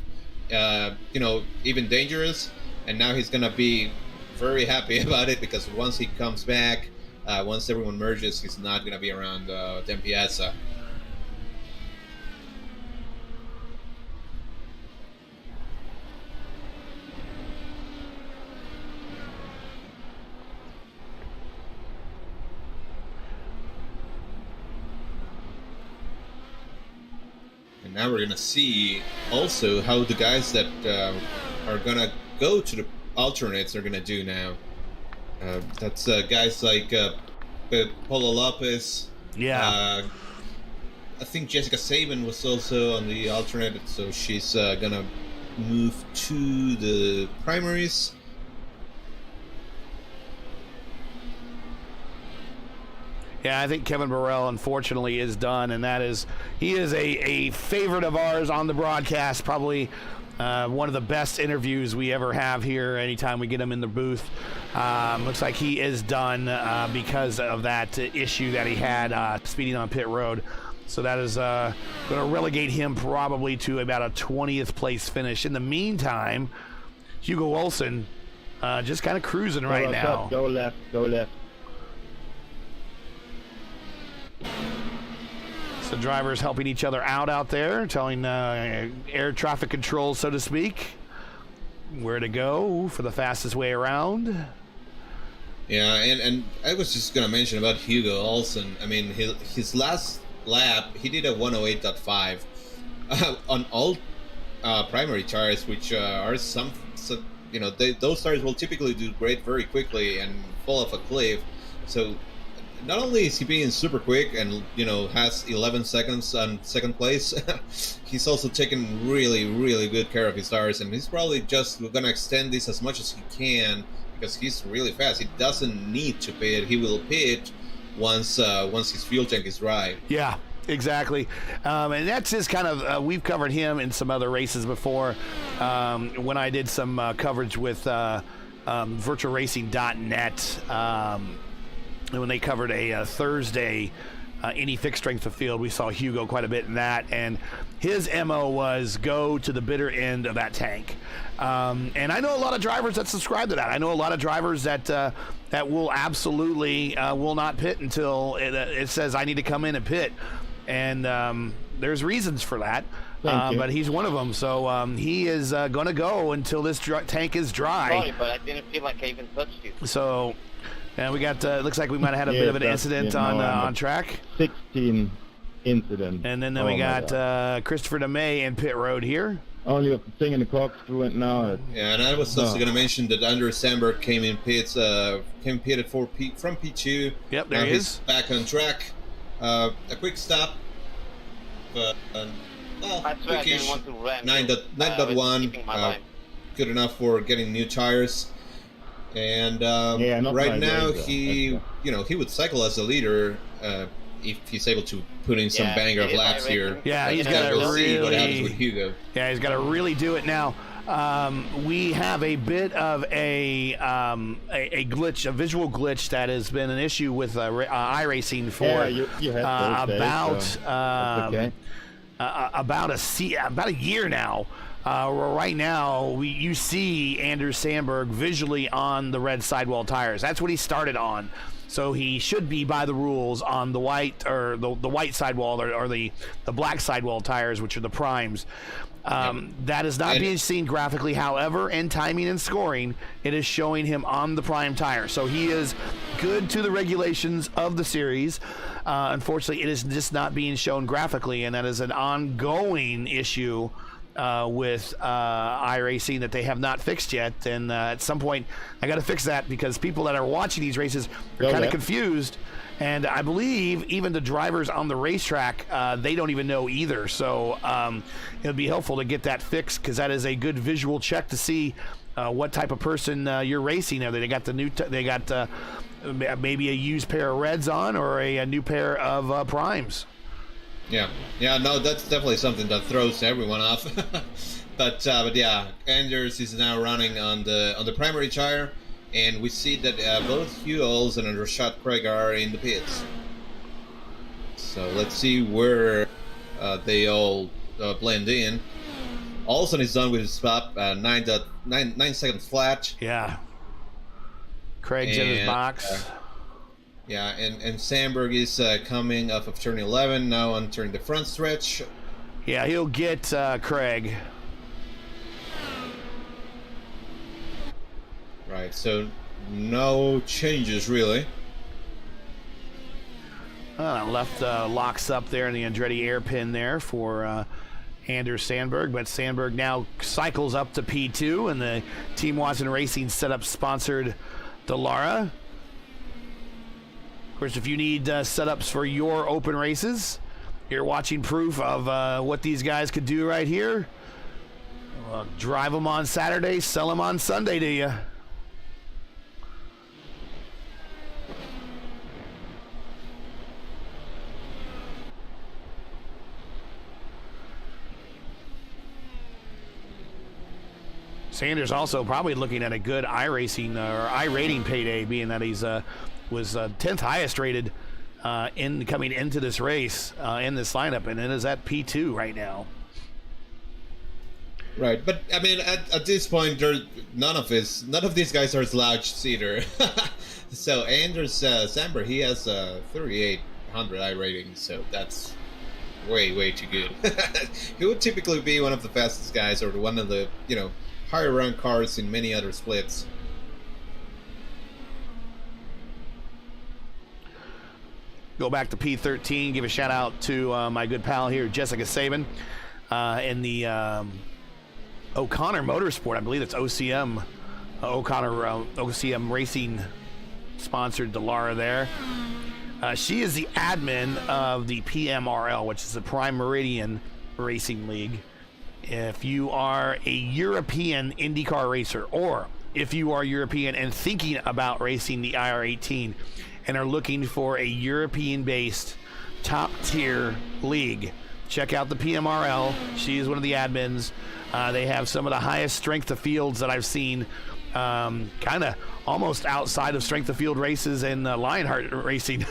Speaker 1: even dangerous. And now he's gonna be very happy about it, because once he comes back, once everyone merges, he's not gonna be around Dan Piazza. And now we're gonna see also how the guys that are gonna go to the alternates are gonna do now. That's guys like Paulo Lopez.
Speaker 2: Yeah.
Speaker 1: I think Jessica Saban was also on the alternate, so she's gonna move to the primaries.
Speaker 2: Yeah, I think Kevin Burrell, unfortunately, is done, and he is a favorite of ours on the broadcast, probably one of the best interviews we ever have here anytime we get him in the booth. Looks like he is done because of that issue that he had speeding on pit road. So that is going to relegate him probably to about a 20th place finish. In the meantime, Hugo Olsen just kind of cruising right now.
Speaker 3: Go left, go left.
Speaker 2: So drivers helping each other out there, telling air traffic control, so to speak, where to go for the fastest way around.
Speaker 1: Yeah, and I was just going to mention about Hugo Olsen. I mean, his last lap, he did a 108.5 on all primary tires, which are those tires will typically do great very quickly and fall off a cliff. So not only is he being super quick and has 11 seconds on second place, he's also taking really, really good care of his tires, and he's probably just gonna extend this as much as he can because he's really fast. He doesn't need to pit. He will pit once his fuel tank is dry.
Speaker 2: Yeah, exactly. And that's just kind of we've covered him in some other races before. When I did some coverage with virtualracing.net. When they covered a Thursday Indy fixed strength of field, we saw Hugo quite a bit in that, and his MO was go to the bitter end of that tank. And I know a lot of drivers that subscribe to that. I know a lot of drivers that will absolutely will not pit until it says I need to come in and pit, and there's reasons for that. But he's one of them, so he is going to go until this tank is dry.
Speaker 4: Sorry, but I didn't feel like I even touched you.
Speaker 2: So. And we got, looks like we might have had a bit of an incident on track.
Speaker 3: 16 incident.
Speaker 2: And then we got Christopher DeMay in pit road here.
Speaker 3: Only a thing in the corkscrew and now.
Speaker 1: Yeah, and I was also going to mention that Anders Sandberg came in pitted from P2.
Speaker 2: Yep, there
Speaker 1: now
Speaker 2: he
Speaker 1: he's
Speaker 2: is.
Speaker 1: back on track. A quick stop. Well, quickish. 9.1. Good enough for getting new tires. And right now he would cycle as a leader if he's able to put in some banger of laps here.
Speaker 2: Yeah, he's got to really
Speaker 1: see what happens with Hugo.
Speaker 2: Yeah, he's got to really do it now. We have a bit of a glitch, a visual glitch that has been an issue with iRacing for about a year now. Right now, you see Anders Sandberg visually on the red sidewall tires. That's what he started on. So he should be by the rules on the white or the white sidewall or the black sidewall tires, which are the primes. That is not being seen graphically. However, in timing and scoring, it is showing him on the prime tire. So he is good to the regulations of the series. Unfortunately, it is just not being shown graphically, and that is an ongoing issue with iRacing that they have not fixed yet, and at some point I got to fix that because people that are watching these races are kind of confused, and I believe even the drivers on the racetrack they don't even know either. So it would be helpful to get that fixed because that is a good visual check to see what type of person you're racing. Are they got the new they got maybe a used pair of reds on or a new pair of primes.
Speaker 1: Yeah, no, that's definitely something that throws everyone off. but yeah, Anders is now running on the primary tire, and we see that both Hugh Olsen and Rashad Craig are in the pits. So let's see where they all blend in. Olsen is done with his swap, 9 seconds flat.
Speaker 2: Yeah. Craig's in his box.
Speaker 1: Yeah, and Sandberg is coming off of turn 11, now entering the front stretch.
Speaker 2: Yeah, he'll get Craig.
Speaker 1: Right, so no changes really.
Speaker 2: Left locks up there in the Andretti airpin there for Anders Sandberg, but Sandberg now cycles up to P2, and the Team Watson Racing setup sponsored Dallara. Of course, if you need setups for your open races, you're watching proof of what these guys could do right here. Drive them on Saturday, sell them on Sunday to you. Sanders also probably looking at a good iRacing or iRating payday, being that he's was 10th highest rated coming into this race in this lineup, and it is at P2 right now.
Speaker 1: Right, but I mean, at this point, none of these guys are slouched either. So Anders Samber, he has a 3,800 iRating, so that's way too good. He would typically be one of the fastest guys, or one of the higher ranked cars in many other splits.
Speaker 2: Go back to P13, give a shout out to my good pal here, Jessica Saban, in the O'Connor Motorsport. I believe it's OCM, OCM Racing sponsored Dallara there. She is the admin of the PMRL, which is the Prime Meridian Racing League. If you are a European IndyCar racer, or if you are European and thinking about racing the IR18 and are looking for a European-based top-tier league, check out the PMRL. She is one of the admins. They have some of the highest strength of fields that I've seen, kind of almost outside of strength of field races and Lionheart racing.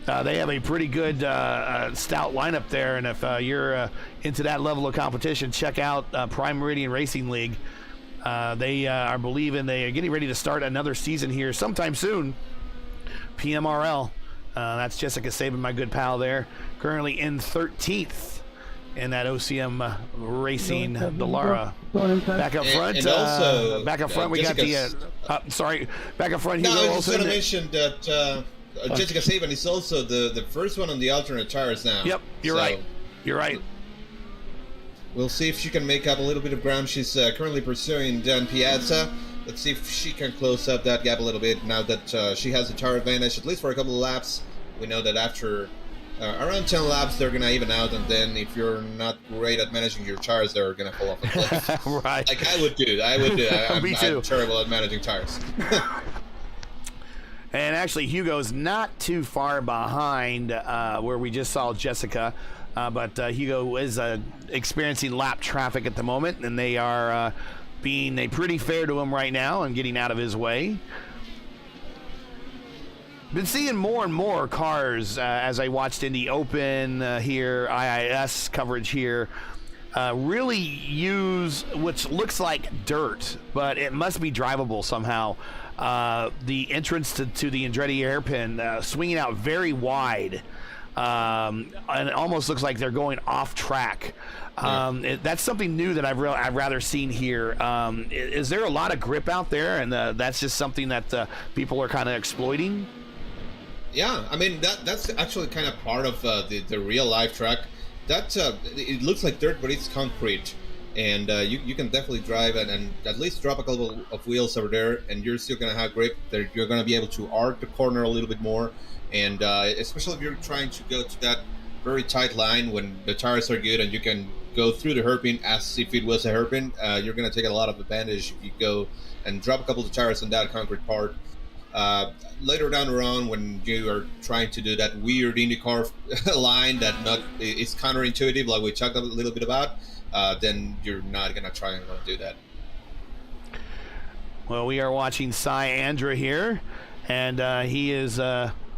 Speaker 2: They have a pretty good stout lineup there, and if you're into that level of competition, check out Prime Meridian Racing League. They are believing they are getting ready to start another season here sometime soon. PMRL. That's Jessica Saban, my good pal there. Currently in 13th in that OCM Racing Dallara. Back up front.
Speaker 1: And also,
Speaker 2: back up front, we got the. Back up front.
Speaker 1: No,
Speaker 2: Hugo
Speaker 1: I was just
Speaker 2: Olsen.
Speaker 1: going to mention that Jessica Saban is also the first one on the alternate tires now.
Speaker 2: Yep, you're right. You're right.
Speaker 1: We'll see if she can make up a little bit of ground. She's currently pursuing Dan Piazza. Let's see if she can close up that gap a little bit now that she has the tire advantage, at least for a couple of laps. We know that after around 10 laps, they're going to even out, and then if you're not great at managing your tires, they're going to fall off a cliff.
Speaker 2: Right.
Speaker 1: Like I would do.
Speaker 2: Me too.
Speaker 1: I'm terrible at managing tires.
Speaker 2: And actually, Hugo's not too far behind where we just saw Jessica. But Hugo is experiencing lap traffic at the moment, and they are being pretty fair to him right now and getting out of his way. Been seeing more and more cars as I watched Indy Open here, IIS coverage here, really use which looks like dirt, but it must be drivable somehow. The entrance to the Andretti hairpin swinging out very wide. And it almost looks like they're going off track. That's something new that I've rather seen here. Is there a lot of grip out there, and that's just something that people are kind of exploiting?
Speaker 1: Yeah, I mean that's actually kind of part of the real life track. That it looks like dirt, but it's concrete, and you can definitely drive and at least drop a couple of wheels over there, and you're still gonna have grip. You're gonna be able to arc the corner a little bit more. And especially if you're trying to go to that very tight line when the tires are good and you can go through the hairpin as if it was a hairpin, you're going to take a lot of advantage if you go and drop a couple of tires on that concrete part. Later down the road, when you are trying to do that weird IndyCar line that is counterintuitive, like we talked a little bit about, then you're not going to try and do that.
Speaker 2: Well, we are watching Cy Andra here, and he is...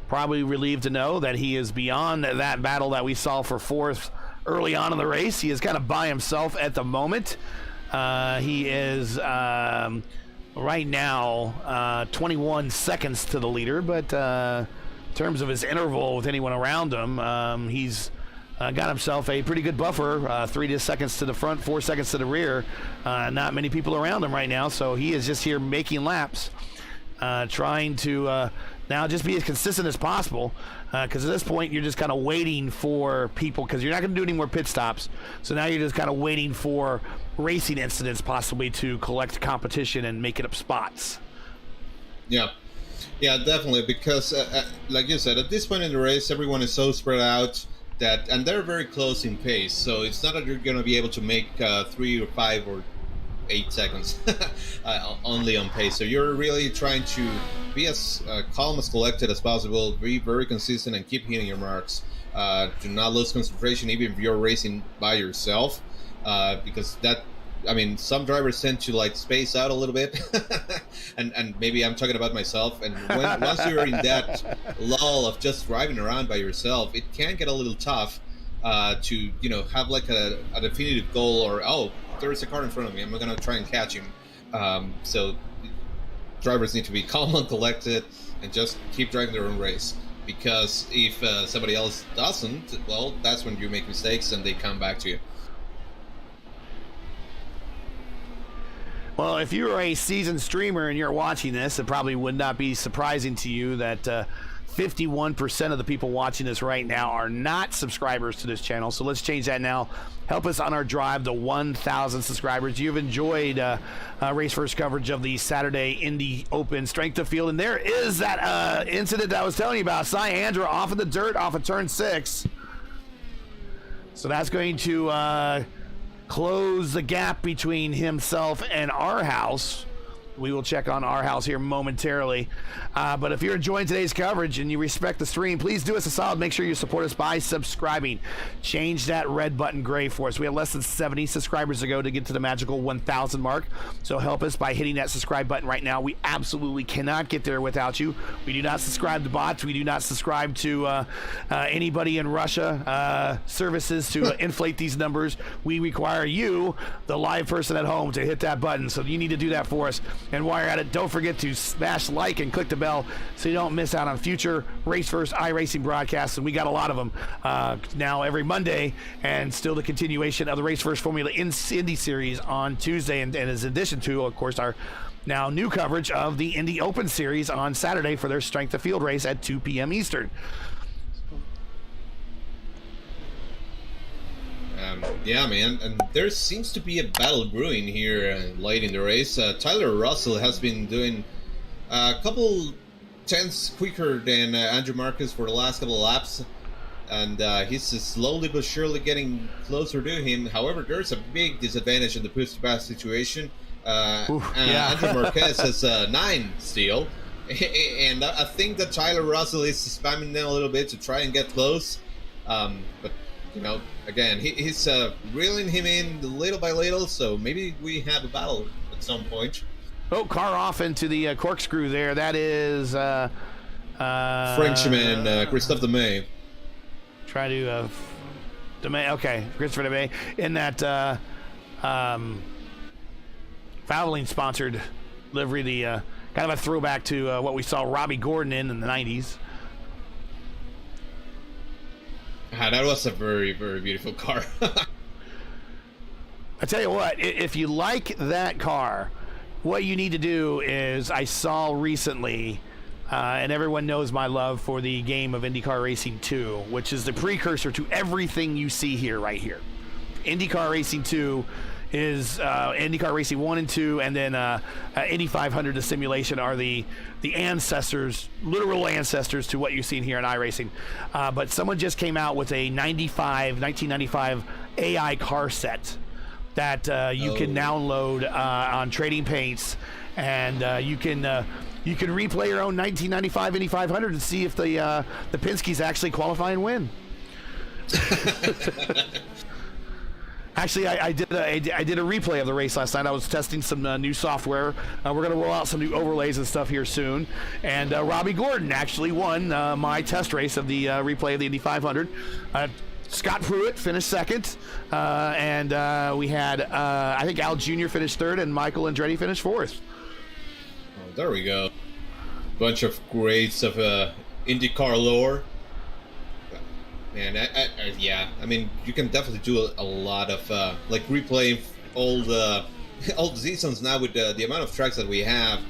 Speaker 2: probably relieved to know that he is beyond that battle that we saw for fourth early on in the race. He is kind of by himself at the moment. He is right now 21 seconds to the leader, but in terms of his interval with anyone around him, he's got himself a pretty good buffer, 3 seconds to the front, 4 seconds to the rear. Not many people around him right now, so he is just here making laps, trying to now just be as consistent as possible, because at this point you're just kind of waiting for people, because you're not going to do any more pit stops. So now you're just kind of waiting for racing incidents possibly to collect competition and make it up spots.
Speaker 1: Yeah. Yeah, definitely, because like you said, at this point in the race, everyone is so spread out that, and they're very close in pace. So it's not that you're going to be able to make 3 or 5 or 8 seconds only on pace. So you're really trying to be as calm, as collected as possible, be very consistent, and keep hitting your marks. Do not lose concentration, even if you're racing by yourself, because that. I mean, some drivers tend to like space out a little bit, and maybe I'm talking about myself. And once you're in that lull of just driving around by yourself, it can get a little tough to have like a definitive goal, or there is a car in front of me, I'm gonna try and catch him. So drivers need to be calm and collected and just keep driving their own race. Because if somebody else doesn't, well, that's when you make mistakes and they come back to you.
Speaker 2: Well, if you're a seasoned streamer and you're watching this, it probably would not be surprising to you that 51% of the people watching this right now are not subscribers to this channel. So let's change that now. Help us on our drive to 1,000 subscribers. You've enjoyed Race First coverage of the Saturday Indy Open Strength of Field. And there is that incident that I was telling you about. Cy Andra off in the dirt off of turn 6. So that's going to close the gap between himself and our house. We will check on our house here momentarily. But if you're enjoying today's coverage and you respect the stream, please do us a solid. Make sure you support us by subscribing. Change that red button gray for us. We have less than 70 subscribers to go to get to the magical 1,000 mark. So help us by hitting that subscribe button right now. We absolutely cannot get there without you. We do not subscribe to bots. We do not subscribe to anybody in Russia services to inflate these numbers. We require you, the live person at home, to hit that button. So you need to do that for us. And while you're at it, don't forget to smash like and click the bell so you don't miss out on future Race First iRacing broadcasts. And we got a lot of them now every Monday, and still the continuation of the Race First Formula Indy Series on Tuesday. And in addition to, of course, our now new coverage of the Indy Open Series on Saturday for their Strength of Field race at 2 p.m. Eastern.
Speaker 1: Yeah, man, and there seems to be a battle brewing here late in the race. Tyler Russell has been doing a couple tenths quicker than Andrew Marcus for the last couple of laps, and he's slowly but surely getting closer to him. However, there's a big disadvantage in the push-to-pass situation. Andrew Marquez has 9 still, and I think that Tyler Russell is spamming them a little bit to try and get close, but again, he's reeling him in little by little, so maybe we have a battle at some point.
Speaker 2: Oh, car off into the corkscrew there. That is
Speaker 1: Frenchman Christophe Demay.
Speaker 2: Try to Demay. Okay, Christopher Demay in that Valvoline sponsored livery. The kind of a throwback to what we saw Robbie Gordon in the 90s.
Speaker 1: That was a very, very beautiful car.
Speaker 2: I tell you what, if you like that car, what you need to do is, I saw recently, and everyone knows my love for the game of IndyCar Racing 2, which is the precursor to everything you see here, right here. IndyCar Racing 2 is IndyCar Racing 1 and 2, and then Indy 500, the simulation, are the ancestors, literal ancestors to what you've seen here in iRacing. But someone just came out with a 1995 AI car set that you can download on Trading Paints, and you can replay your own 1995 Indy 500 and see if the Penske's actually qualify and win. Actually, I did a replay of the race last night. I was testing some new software. We're going to roll out some new overlays and stuff here soon. And Robbie Gordon actually won my test race of the replay of the Indy 500. Scott Pruitt finished second. And we had, I think Al Jr. finished third, and Michael Andretti finished fourth.
Speaker 1: Oh, there we go. Bunch of grades of IndyCar lore. And yeah, I mean, you can definitely do a lot of like replaying old seasons now with the amount of tracks that we have.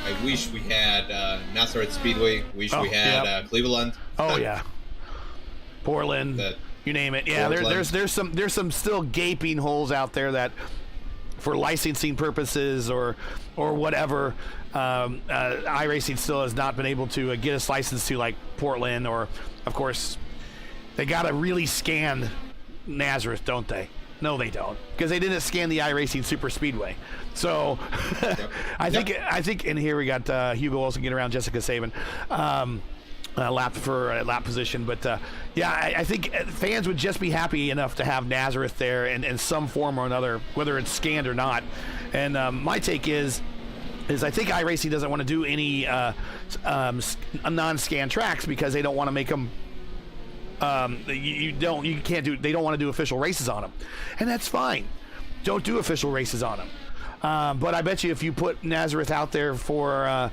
Speaker 1: I wish we had Nazareth Speedway. Wish we had Cleveland.
Speaker 2: Oh yeah, Portland. You name it. Yeah, there's some still gaping holes out there that for licensing purposes or whatever, iRacing still has not been able to get us licensed to like Portland, or of course they got to really scan Nazareth, don't they? No, they don't, because they didn't scan the iRacing Super Speedway. So I think, and here we got Hugo Olsen getting around Jessica Saban. Lap position, but I think fans would just be happy enough to have Nazareth there in some form or another, whether it's scanned or not. And my take is I think iRacing doesn't want to do any non-scan tracks because they don't want to make them. They don't want to do official races on them, and that's fine. Don't do official races on them. But I bet you if you put Nazareth out there for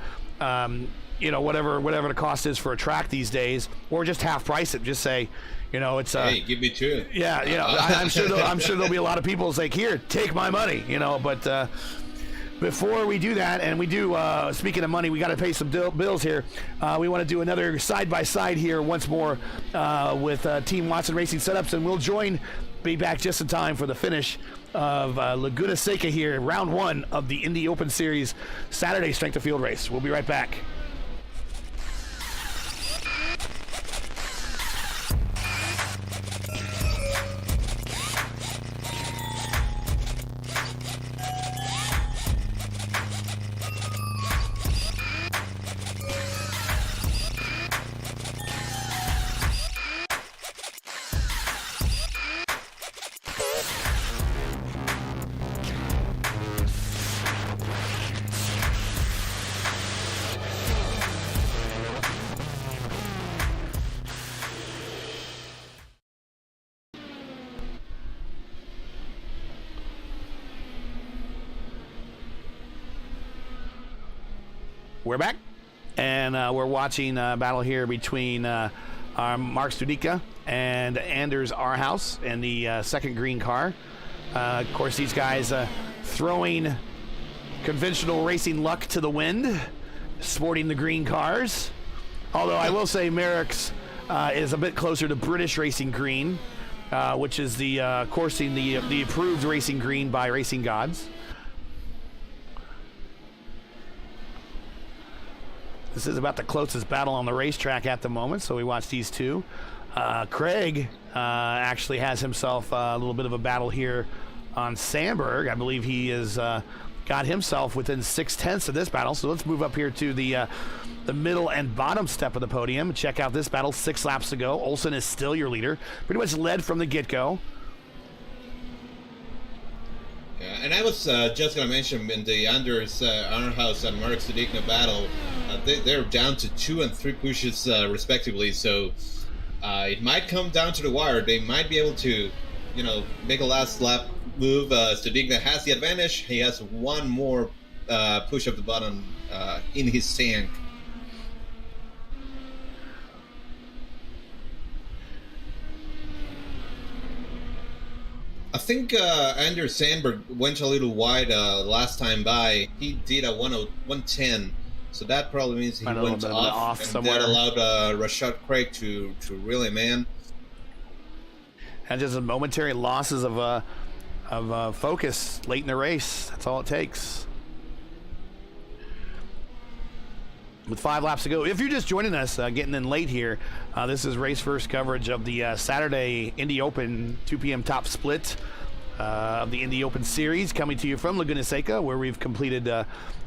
Speaker 2: whatever the cost is for a track these days, or just half price it, just say, it's
Speaker 1: hey, give me two.
Speaker 2: Yeah, I'm sure there'll be a lot of people like, here, take my money, but before we do that, and we do, speaking of money, we got to pay some bills here. We want to do another side-by-side here once more with Team Watson Racing Setups, and we'll be back just in time for the finish of Laguna Seca here, round 1 of the Indy Open Series Saturday Strength of Field race. We'll be right back. We're back, and we're watching a battle here between Mark Studica and Anders Arhaus in the second green car. Of course, these guys throwing conventional racing luck to the wind, sporting the green cars. Although I will say Merrick's is a bit closer to British racing green, which is the approved racing green by Racing Gods. This is about the closest battle on the racetrack at the moment, so we watch these two. Craig actually has himself a little bit of a battle here on Sandberg. I believe he has got himself within 0.6 of this battle. So let's move up here to the middle and bottom step of the podium. Check out this battle 6 laps to go. Olsen is still your leader. Pretty much led from the get-go.
Speaker 1: Yeah, and I was just going to mention in the Anders Arnhouse and Mark Studica battle, they're down to 2 and 3 pushes respectively, so it might come down to the wire. They might be able to, make a last lap move. Studica has the advantage. He has one more push of the button in his tank. I think Anders Sandberg went a little wide last time by. He did a 110, so that probably means he went off, and
Speaker 2: somewhere.
Speaker 1: that allowed Rashad Craig to reel him in.
Speaker 2: And just momentary losses of focus late in the race. That's all it takes. With 5 laps to go. If you're just joining us, getting in late here, this is race first coverage of the Saturday Indy Open 2 p.m. top split of the Indy Open Series, coming to you from Laguna Seca, where we've completed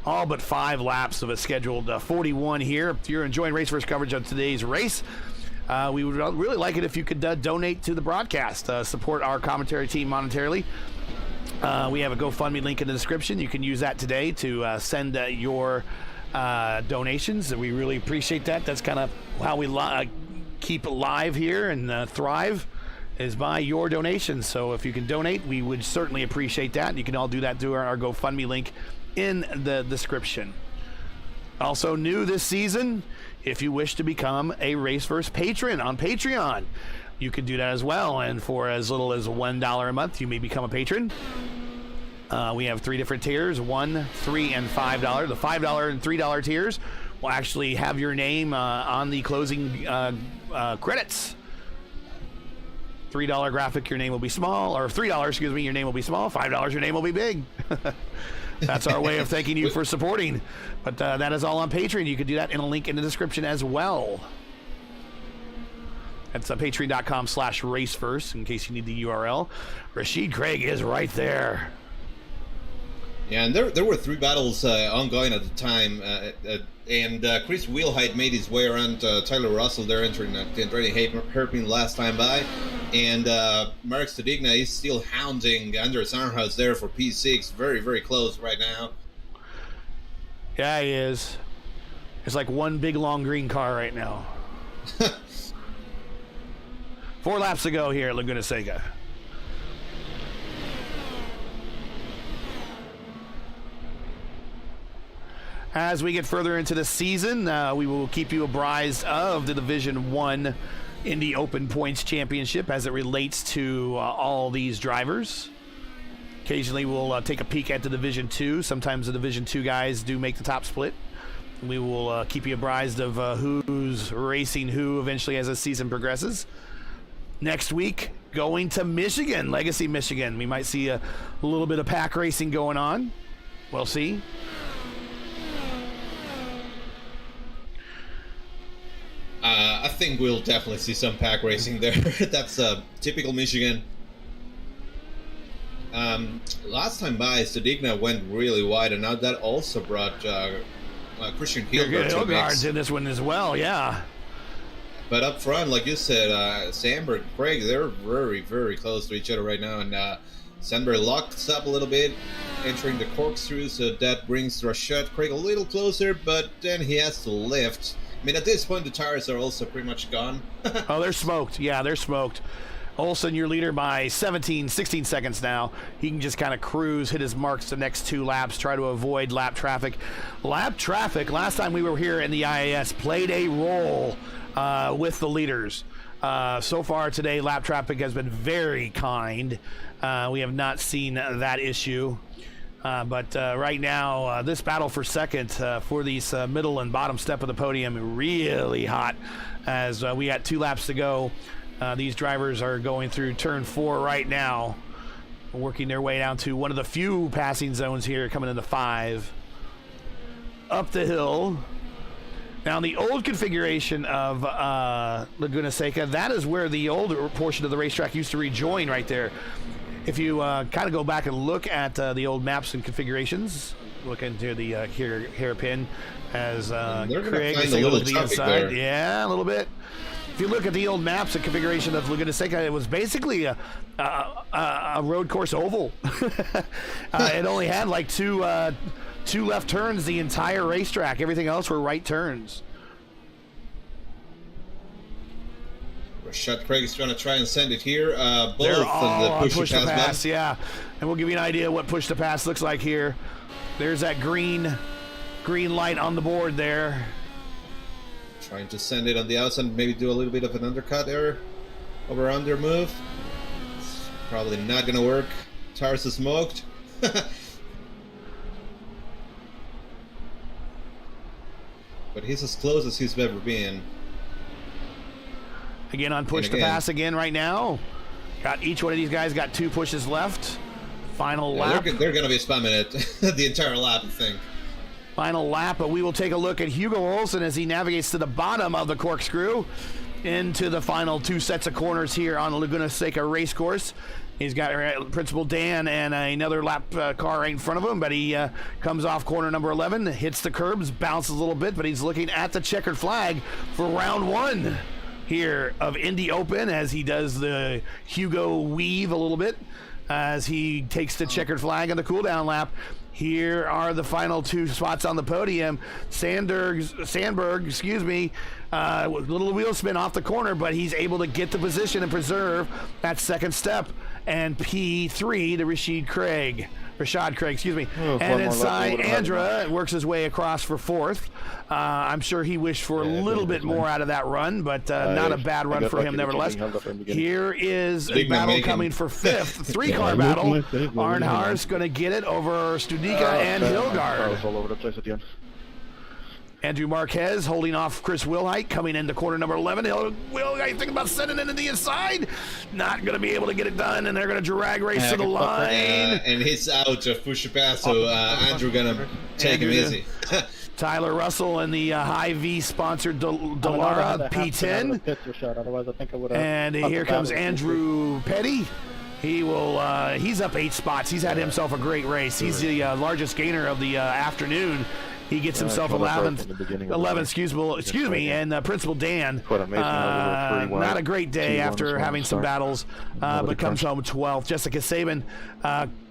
Speaker 2: all but 5 laps of a scheduled 41 here. If you're enjoying race first coverage of today's race, we would really like it if you could donate to the broadcast, support our commentary team monetarily. We have a GoFundMe link in the description. You can use that today to send your donations. We really appreciate that. That's kind of how we keep alive here and thrive, is by your donations. So if you can donate, we would certainly appreciate that. You can all do that through our GoFundMe link in the description. Also new this season, if you wish to become a Race First patron on Patreon, you can do that as well. And for as little as $1 a month, you may become a patron. We have 3 different tiers, $1, $3, and $5. The $5 and $3 tiers will actually have your name on the closing credits. $3 graphic, your name will be small, or $3, excuse me, your name will be small. $5, your name will be big. That's our way of thanking you for supporting. But that is all on Patreon. You can do that in a link in the description as well. That's patreon.com/racefirst in case you need the URL. Rashid Craig is right there.
Speaker 1: Yeah, and there were 3 battles ongoing at the time, and Chris Wheelheight made his way around Tyler Russell there, entering the Andretti hairpin last time by, and Marek Stadigna is still hounding Anders Arnhaus there for P6, very, very close right now.
Speaker 2: Yeah, he is. It's like one big long green car right now. 4 laps to go here at Laguna Seca. As we get further into the season, we will keep you apprised of the Division 1 Indy Open Points Championship as it relates to all these drivers. Occasionally we'll take a peek at the Division 2. Sometimes the Division 2 guys do make the top split. We will keep you apprised of who's racing who eventually as the season progresses. Next week, going to Michigan, Legacy, Michigan. We might see a little bit of pack racing going on. We'll see.
Speaker 1: I think we'll definitely see some pack racing there. That's typical Michigan. Last time by, Stadigna went really wide, and now that also brought Christian Hilgard to the mix.
Speaker 2: In this one as well, yeah.
Speaker 1: But up front, like you said, Sandberg, Craig, they're very, very close to each other right now, and Sandberg locks up a little bit, entering the corkscrew, so that brings Rashad Craig a little closer, but then he has to lift. I mean, at this point, the tires are also pretty much gone.
Speaker 2: Oh, they're smoked. Yeah, they're smoked. Olsen, your leader by 16 seconds now. He can just kind of cruise, hit his marks the next 2 laps, try to avoid lap traffic. Lap traffic, last time we were here in the IAS, played a role with the leaders. So far today, lap traffic has been very kind. We have not seen that issue. But right now, this battle for second for these middle and bottom step of the podium really hot as we got 2 laps to go. These drivers are going through turn 4 right now, working their way down to one of the few passing zones here, coming into 5. Up the hill. Now, in the old configuration of Laguna Seca, that is where the older portion of the racetrack used to rejoin right there. If you kind of go back and look at the old maps and configurations, look into the hairpin as Craig is able to the inside. There. Yeah, a little bit. If you look at the old maps and configuration of Laguna Seca, it was basically a road course oval. It only had like two left turns the entire racetrack. Everything else were right turns.
Speaker 1: Rashad Craig is trying to try and send it here. Both
Speaker 2: They're all
Speaker 1: the push to pass,
Speaker 2: yeah. And we'll give you an idea what push to pass looks like here. There's that green light on the board there.
Speaker 1: Trying to send it on the outside, maybe do a little bit of an undercut there. Over under move. It's probably not going to work. Tires are smoked. But he's as close as he's ever been.
Speaker 2: Again on push to pass again right now. Got each one of these guys got 2 pushes left. Final lap.
Speaker 1: They're going to be spamming it the entire lap, I think.
Speaker 2: Final lap, but we will take a look at Hugo Olsen as he navigates to the bottom of the corkscrew into the final 2 sets of corners here on the Laguna Seca racecourse. He's got Principal Dan and another lap car right in front of him, but he comes off corner number 11, hits the curbs, bounces a little bit, but he's looking at the checkered flag for round 1 here of Indy Open as he does the Hugo weave a little bit as he takes the checkered flag on the cool-down lap. Here are the final 2 spots on the podium. Sandberg, little wheel spin off the corner, but he's able to get the position and preserve that second step. And P3 to Rashad Craig, and inside Andra works his way across for 4th. I'm sure he wished for a little bit more out of that run, but not a bad run for him nevertheless. Here is a battle coming for 5th, 3-car battle. Arnhaus going to get it over Studica and Hilgard. Andrew Marquez holding off Chris Wilhite coming into corner number 11. Wilhite thinking about sending it into the inside. Not going to be able to get it done, and they're going to drag race to the line.
Speaker 1: And he's out of push pass, so Andrew going to take him easy.
Speaker 2: Tyler Russell in the High V sponsored Dallara P10. And here comes Andrew Petty. He's up 8 spots. He's had himself a great race. He's the largest gainer of the afternoon. He gets himself 11, excuse me, and Principal Dan, not a great day after having some battles, but comes home 12th. Jessica Saban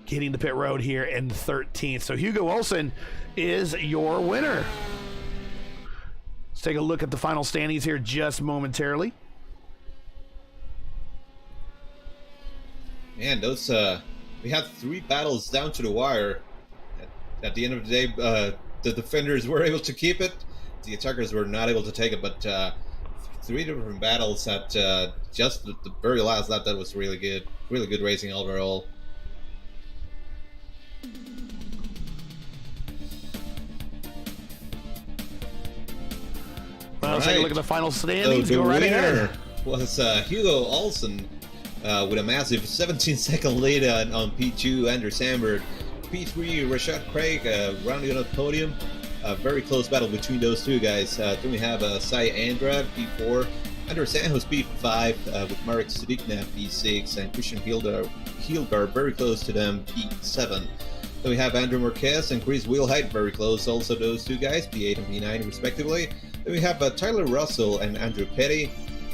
Speaker 2: hitting the pit road here in 13th. So Hugo Olsen is your winner. Let's take a look at the final standings here just momentarily.
Speaker 1: Man, those we had 3 battles down to the wire. At the end of the day, the defenders were able to keep it. The attackers were not able to take it, but 3 different battles at just the very last lap. That was really good racing overall.
Speaker 2: Well, let's take a look at the final standings. Go right ahead.
Speaker 1: Was Hugo Olsen with a massive 17-second lead on P2, Andrew Sandberg. P3, Rashad Craig rounding on the podium. A very close battle between those 2 guys. Then we have Sai Andrade, P4. Andrew Santos, P5, with Marek Sidikna, P6, and Christian Hildgaard very close to them, P7. Then we have Andrew Marquez and Chris Wilhite very close, also those 2 guys, P8 and P9 respectively. Then we have Tyler Russell and Andrew Petty,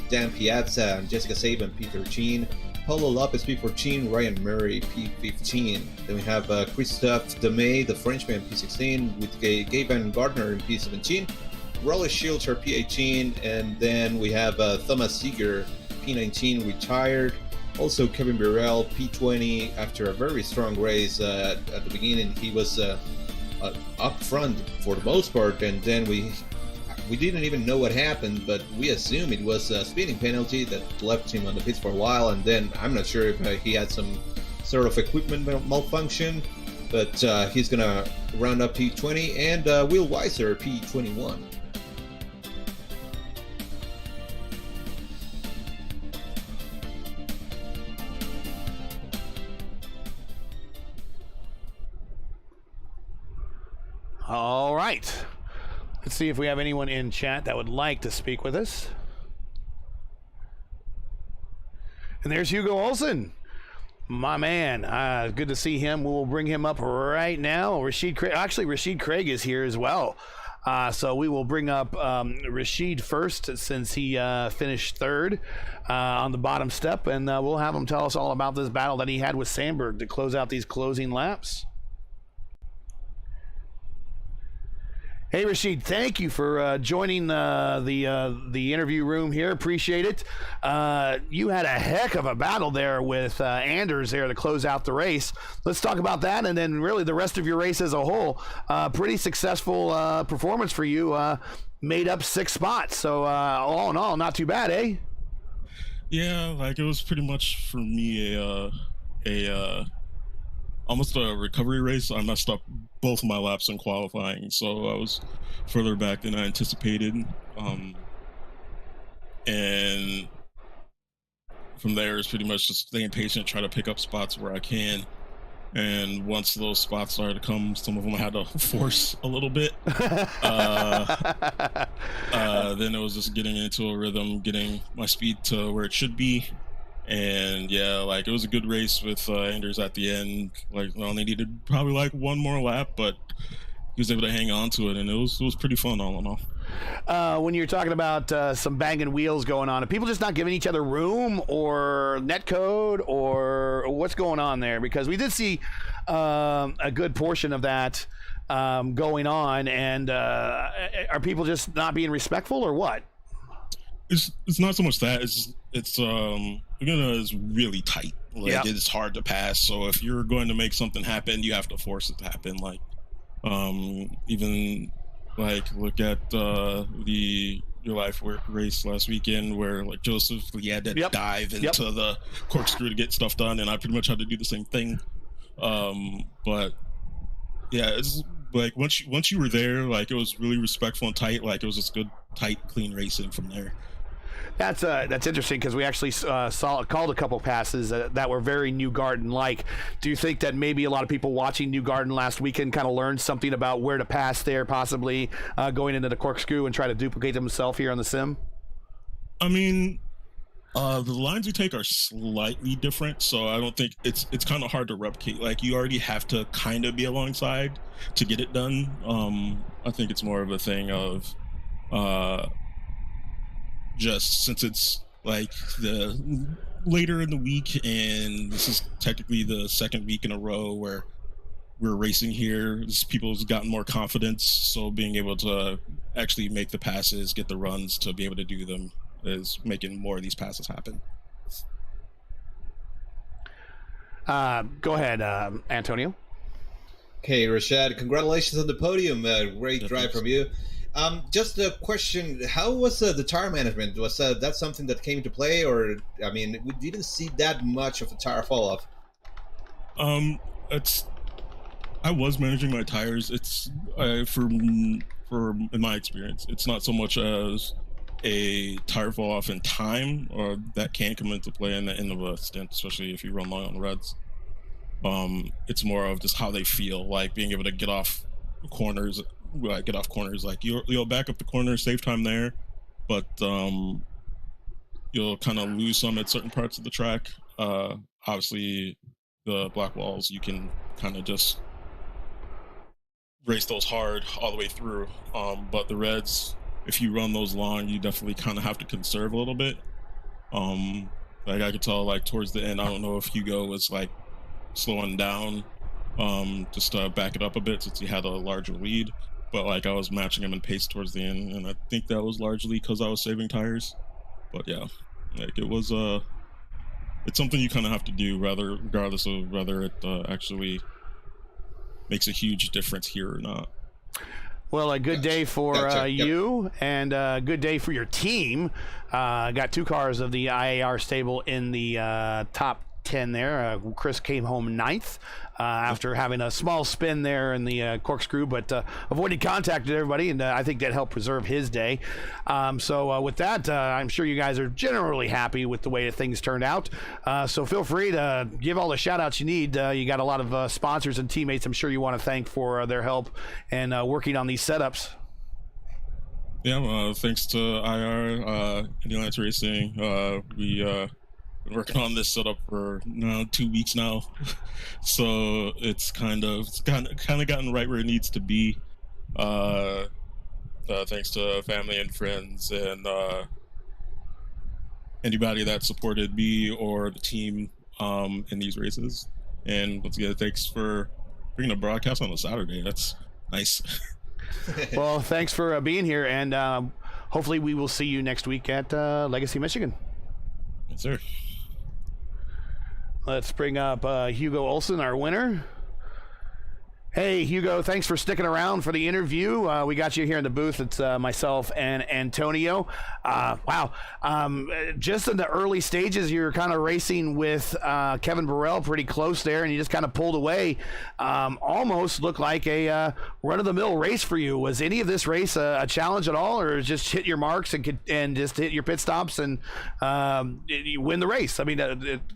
Speaker 1: Dan Piazza and Jessica Saban, P13. Paulo Lopez, P14, Ryan Murray, P15. Then we have Christophe Demey, the Frenchman, P16, with Gavan Gardner in P17. Rolly Schilcher, P18, and then we have Thomas Seeger, P19, retired. Also Kevin Burrell, P20, after a very strong race at the beginning. He was up front for the most part, and then we didn't even know what happened, but we assume it was a speeding penalty that left him on the pits for a while, and then I'm not sure if he had some sort of equipment malfunction, but he's gonna round up P20, and Will Weiser, P21.
Speaker 2: All right. Let's see if we have anyone in chat that would like to speak with us. And there's Hugo Olsen, my man. Good to see him. We will bring him up right now. Rashid Craig is here as well. So we will bring up Rashid first, since he finished 3rd on the bottom step, and we'll have him tell us all about this battle that he had with Sandberg to close out these closing laps. Hey, Rashid, thank you for joining the interview room here. Appreciate it. You had a heck of a battle there with Anders there to close out the race. Let's talk about that, and then really the rest of your race as a whole. Pretty successful performance for you. Made up 6 spots, so all in all, not too bad, eh?
Speaker 5: Yeah, like it was pretty much for me almost a recovery race. I messed up both my laps in qualifying, so I was further back than I anticipated. And from there, it's pretty much just staying patient, try to pick up spots where I can. And once those spots started to come, some of them I had to force a little bit. Then it was just getting into a rhythm, getting my speed to where it should be. And yeah, like it was a good race with Anders at the end. Like I only needed probably like 1 more lap, but he was able to hang on to it, and it was pretty fun all in all.
Speaker 2: When you're talking about some banging wheels going on, are people just not giving each other room, or net code, or what's going on there? Because we did see a good portion of that going on, and are people just not being respectful, or what?
Speaker 5: It's not so much that. It's Laguna is really tight. Like yep. It's hard to pass. So if you're going to make something happen, you have to force it to happen. Like even like look at your life race last weekend where like Joseph, he had to yep. dive into yep. the corkscrew to get stuff done, and I pretty much had to do the same thing. But yeah, it's like once you were there, like it was really respectful and tight. Like it was just good, tight, clean racing from there.
Speaker 2: That's interesting because we actually called a couple passes that were very Newgarden-like. Do you think that maybe a lot of people watching Newgarden last weekend kind of learned something about where to pass there, possibly going into the corkscrew and try to duplicate themselves here on the sim?
Speaker 5: I mean, the lines we take are slightly different, so I don't think it's kind of hard to replicate. Like you already have to kind of be alongside to get it done. I think it's more of a thing of just since it's like the later in the week and this is technically the second week in a row where we're racing here, people's gotten more confidence, so being able to actually make the passes, get the runs to be able to do them is making more of these passes happen.
Speaker 2: Go ahead, Antonio.
Speaker 1: Okay, Rashad, congratulations on the podium. Great drive from you. Just a question: how was the tire management? Was that something that came into play, or I mean, we didn't see that much of a tire fall off?
Speaker 5: I was managing my tires. It's for in my experience, it's not so much as a tire fall off in time, or that can come into play in the end of a stint, especially if you run long on reds. It's more of just how they feel, like being able to get off corners. Like you'll back up the corner, save time there, but you'll kind of lose some at certain parts of the track. Obviously, the black walls, you can kind of just race those hard all the way through. But the reds, if you run those long, you definitely kind of have to conserve a little bit. Like I could tell, like towards the end, I don't know if Hugo was like slowing down just to back it up a bit since he had a larger lead. But like I was matching him in pace towards the end, and I think that was largely because I was saving tires. But yeah, like it was it's something you kind of have to do, regardless of whether it actually makes a huge difference here or not.
Speaker 2: Well, a good day for you, and a good day for your team. Got two cars of the IAR stable in the top 10 there. Chris came home ninth after having a small spin there in the corkscrew, but avoided contact with everybody, and I think that helped preserve his day. So with that, I'm sure you guys are generally happy with the way things turned out. So feel free to give all the shout outs you need. You got a lot of sponsors and teammates I'm sure you want to thank for their help and working on these setups.
Speaker 5: Yeah, thanks to IR, Indy Racing. We been working on this setup for 2 weeks now, so it's kind of gotten right where it needs to be. Thanks to family and friends and anybody that supported me or the team in these races. And once again, thanks for bringing a broadcast on a Saturday. That's nice.
Speaker 2: Well, thanks for being here, and hopefully we will see you next week at Legacy, Michigan.
Speaker 5: Yes, sir.
Speaker 2: Let's bring up Hugo Olsen, our winner. Hey, Hugo, thanks for sticking around for the interview. We got you here in the booth. It's myself and Antonio. Wow. Just in the early stages, you were kind of racing with Kevin Burrell pretty close there, and you just kind of pulled away. Almost looked like a run-of-the-mill race for you. Was any of this race a challenge at all, or just hit your marks and just hit your pit stops and you win the race? I mean,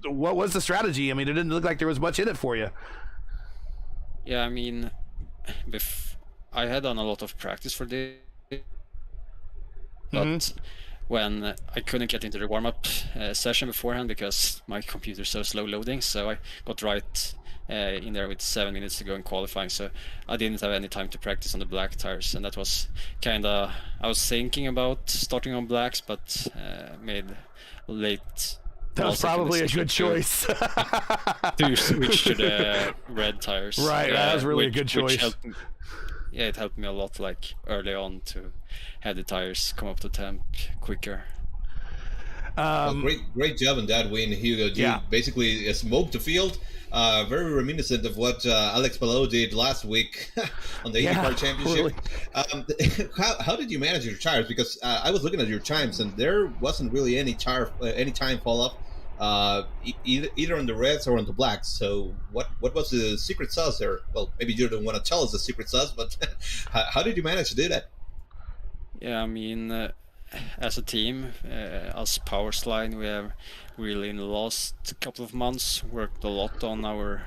Speaker 2: what was the strategy? I mean, it didn't look like there was much in it for you.
Speaker 6: Yeah, I mean, I had done a lot of practice for this, but when I couldn't get into the warm-up session beforehand because my computer's so slow loading, so I got right in there with 7 minutes to go in qualifying, so I didn't have any time to practice on the black tires, and that was I was thinking about starting on blacks, but made late.
Speaker 2: That was probably a good choice.
Speaker 6: To switch to the red tires.
Speaker 2: Right, that was really a good choice.
Speaker 6: It helped me a lot, like early on, to have the tires come up to temp quicker.
Speaker 1: Great job on that win, Hugo. You basically smoked the field. Very reminiscent of what Alex Palou did last week on the IndyCar Championship. Really. How did you manage your tires? Because I was looking at your times, and there wasn't really any time fall off either on the reds or on the blacks. So what was the secret sauce there? Well, maybe you don't want to tell us the secret sauce, but how did you manage to do that?
Speaker 6: Yeah, I mean, as a team, us Powerslide, we have really in the last couple of months worked a lot on our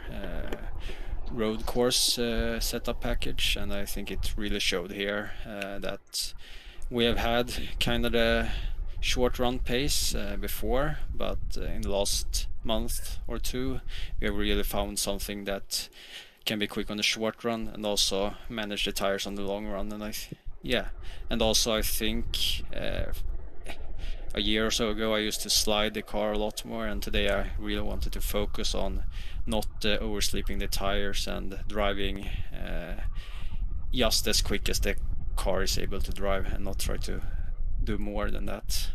Speaker 6: road course setup package, and I think it really showed here that we have had kind of the short run pace before, but in the last month or two we have really found something that can be quick on the short run and also manage the tires on the long run. And and also I think a year or so ago I used to slide the car a lot more, and today I really wanted to focus on not oversleeping the tires and driving just as quick as the car is able to drive, and not try to do more than that.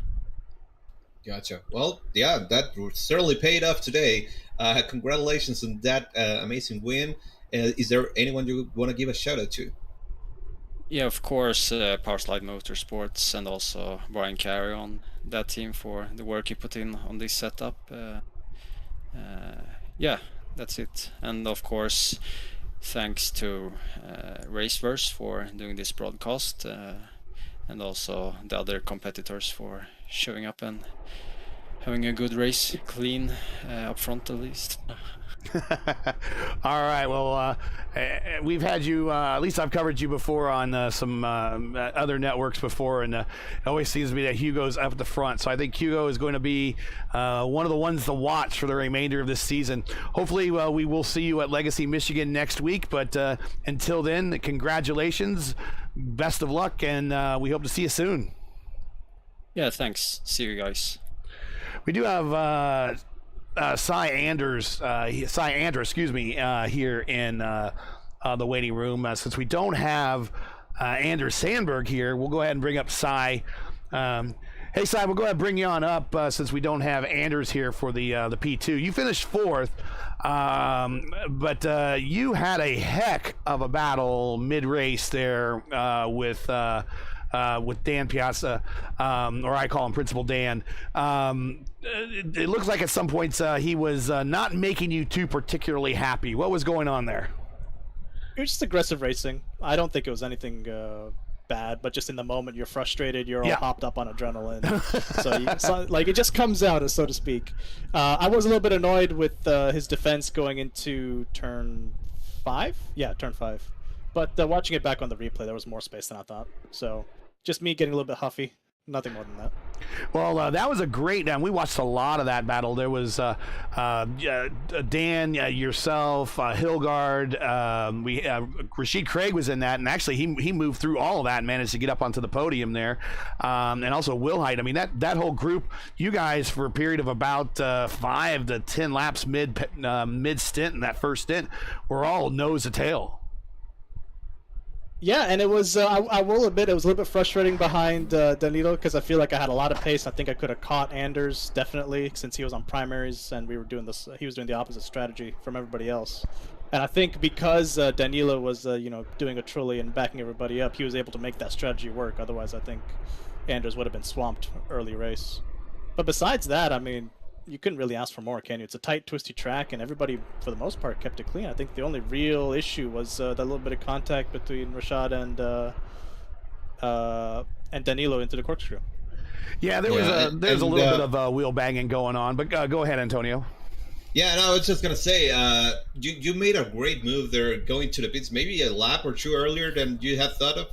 Speaker 1: Gotcha. Well, yeah, that certainly paid off today. Congratulations on that amazing win. Is there anyone you want to give a shout out to?
Speaker 6: Yeah, of course, Powerslide Motorsports, and also Brian Carey on that team for the work he put in on this setup. Yeah, that's it. And of course, thanks to Raceverse for doing this broadcast, and also the other competitors for showing up and having a good race, clean up front at least.
Speaker 2: All right. Well, we've had you. At least I've covered you before on some other networks before, and it always seems to be that Hugo's up at the front. So I think Hugo is going to be one of the ones to watch for the remainder of this season. Hopefully, we will see you at Legacy, Michigan next week. But until then, congratulations, best of luck, and we hope to see you soon.
Speaker 6: Yeah. Thanks. See you guys.
Speaker 2: We do have. Cy Anders, here in the waiting room. Since we don't have Anders Sandberg here, we'll go ahead and bring up Cy. Hey, Cy, we'll go ahead and bring you on up since we don't have Anders here for the P2. You finished fourth, but you had a heck of a battle mid-race there with Dan Piazza, or I call him Principal Dan. It looks like at some points he was not making you too particularly happy. What was going on there?
Speaker 7: It was just aggressive racing. I don't think it was anything bad, but just in the moment you're frustrated, you're all hopped up on adrenaline. so it just comes out, so to speak. I was a little bit annoyed with his defense going into turn 5. Yeah, turn 5. But watching it back on the replay, there was more space than I thought. So just me getting a little bit huffy. Nothing more than that. Well,
Speaker 2: that was a great. We watched a lot of that battle. There was Dan, yourself, Hilgard. Rashid Craig was in that, and actually he moved through all of that and managed to get up onto the podium there. And also Will Height. I mean that whole group. You guys for a period of about 5 to 10 laps mid stint in that first stint were all nose to tail.
Speaker 7: Yeah, and it was, I will admit, it was a little bit frustrating behind Danilo, because I feel like I had a lot of pace. I think I could have caught Anders, definitely, since he was on primaries, and we were doing this. He was doing the opposite strategy from everybody else. And I think because Danilo was, doing a trolley and backing everybody up, he was able to make that strategy work. Otherwise, I think Anders would have been swamped early race. But besides that, I mean, you couldn't really ask for more, can you? It's a tight, twisty track, and everybody, for the most part, kept it clean. I think the only real issue was that little bit of contact between Rashad and Danilo into the corkscrew.
Speaker 2: Yeah, there was a little bit of wheel banging going on, but go ahead, Antonio.
Speaker 1: Yeah, no, I was just going to say, you made a great move there going to the pits, maybe a lap or two earlier than you had thought of,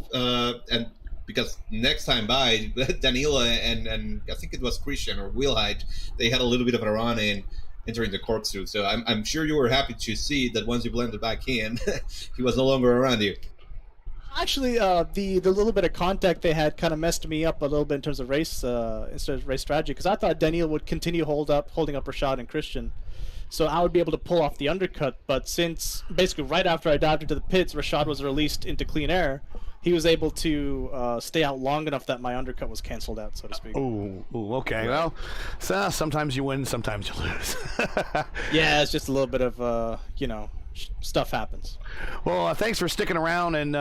Speaker 1: and because next time by, Danilo and I think it was Christian or Wheelhide, they had a little bit of a run in entering the corkscrew. So I'm sure you were happy to see that once you blended back in, he was no longer around you.
Speaker 7: Actually, the little bit of contact they had kind of messed me up a little bit in terms of race strategy, because I thought Danilo would continue holding up Rashad and Christian, so I would be able to pull off the undercut. But since basically right after I dived into the pits, Rashad was released into clean air, he was able to stay out long enough that my undercut was canceled out, so to speak.
Speaker 2: Ooh, okay. Well, sometimes you win, sometimes you lose.
Speaker 7: Yeah, it's just a little bit of, stuff happens.
Speaker 2: Well, thanks for sticking around and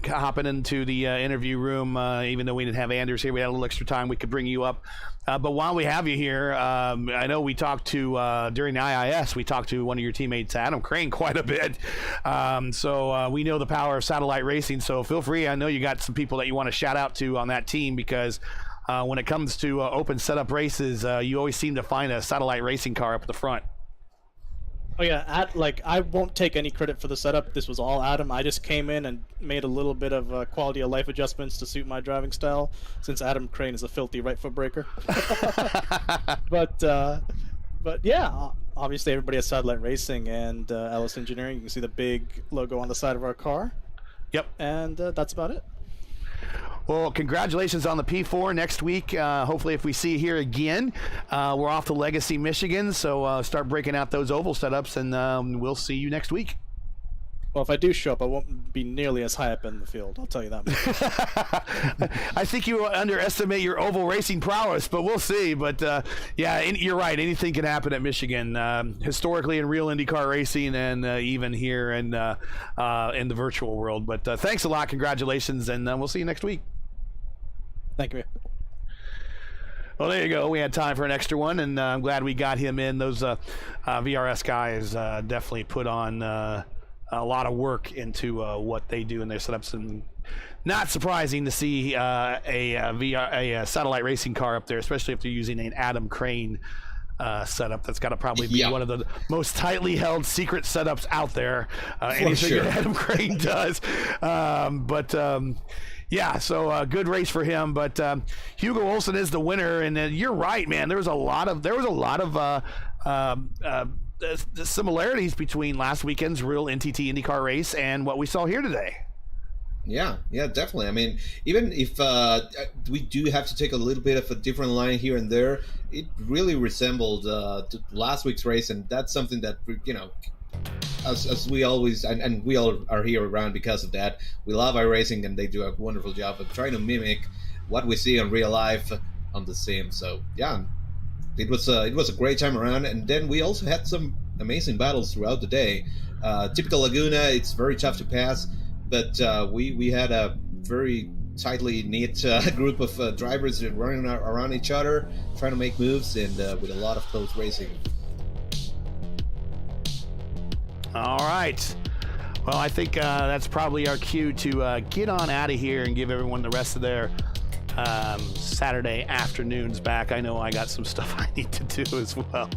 Speaker 2: hopping into the interview room. Even though we didn't have Anders here, we had a little extra time. We could bring you up. But while we have you here, I know we talked to, during the IIS, we talked to one of your teammates, Adam Crane, quite a bit. So we know the power of satellite racing. So feel free. I know you got some people that you want to shout out to on that team, because when it comes to open setup races, you always seem to find a satellite racing car up at the front.
Speaker 7: Oh yeah, I won't take any credit for the setup. This was all Adam. I just came in and made a little bit of quality of life adjustments to suit my driving style, since Adam Crane is a filthy right foot breaker. But yeah, obviously everybody has satellite racing and Ellis Engineering. You can see the big logo on the side of our car.
Speaker 2: Yep.
Speaker 7: And that's about it.
Speaker 2: Well, congratulations on the P4 next week. Hopefully, if we see you here again, we're off to Legacy, Michigan. So start breaking out those oval setups, and we'll see you next week.
Speaker 7: Well, if I do show up, I won't be nearly as high up in the field. I'll tell you that much.
Speaker 2: I think you underestimate your oval racing prowess, but we'll see. But yeah, you're right. Anything can happen at Michigan, historically in real IndyCar racing, and even here in the virtual world. But thanks a lot. Congratulations, and we'll see you next week.
Speaker 7: Thank you.
Speaker 2: Well, there you go. We had time for an extra one, and I'm glad we got him in. Those VRS guys definitely put on a lot of work into what they do in their setups, and not surprising to see a satellite racing car up there, especially if they're using an Adam Crane setup. That's got to probably be one of the most tightly held secret setups out there. Anything that Adam Crane does. Yeah, so good race for him. But Hugo Olsen is the winner, and you're right, man. There was a lot of the similarities between last weekend's real NTT IndyCar race and what we saw here today.
Speaker 1: Yeah, definitely. I mean, even if we do have to take a little bit of a different line here and there, it really resembled last week's race, and that's something that, you know, as we always, and we all are here around because of that. We love iRacing, and they do a wonderful job of trying to mimic what we see in real life on the sim. So yeah, it was a great time around, and then we also had some amazing battles throughout the day. Typical Laguna, it's very tough to pass, but we had a very tightly knit group of drivers running around each other, trying to make moves, and with a lot of close racing.
Speaker 2: All right. Well, I think that's probably our cue to get on out of here and give everyone the rest of their Saturday afternoons back. I know I got some stuff I need to do as well.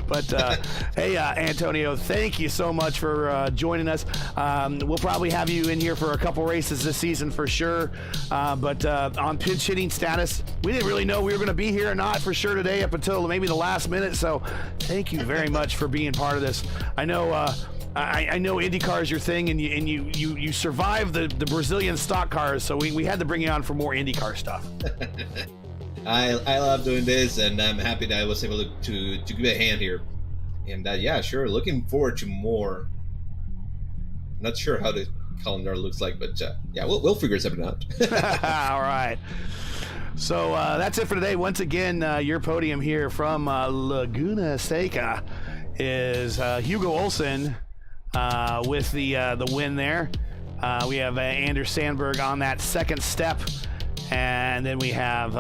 Speaker 2: But hey, Antonio, thank you so much for joining us. We'll probably have you in here for a couple races this season for sure. But on pinch hitting status, we didn't really know we were going to be here or not for sure today up until maybe the last minute. So thank you very much for being part of this. I know I know IndyCar is your thing, and you survived the Brazilian stock cars, so we had to bring you on for more IndyCar stuff.
Speaker 1: I love doing this, and I'm happy that I was able to give a hand here. And yeah, sure, looking forward to more. Not sure how the calendar looks like, but yeah, we'll figure something out.
Speaker 2: All right. So that's it for today. Once again, your podium here from Laguna Seca is Hugo Olsen. With the win there. We have Anders Sandberg on that second step, and then we have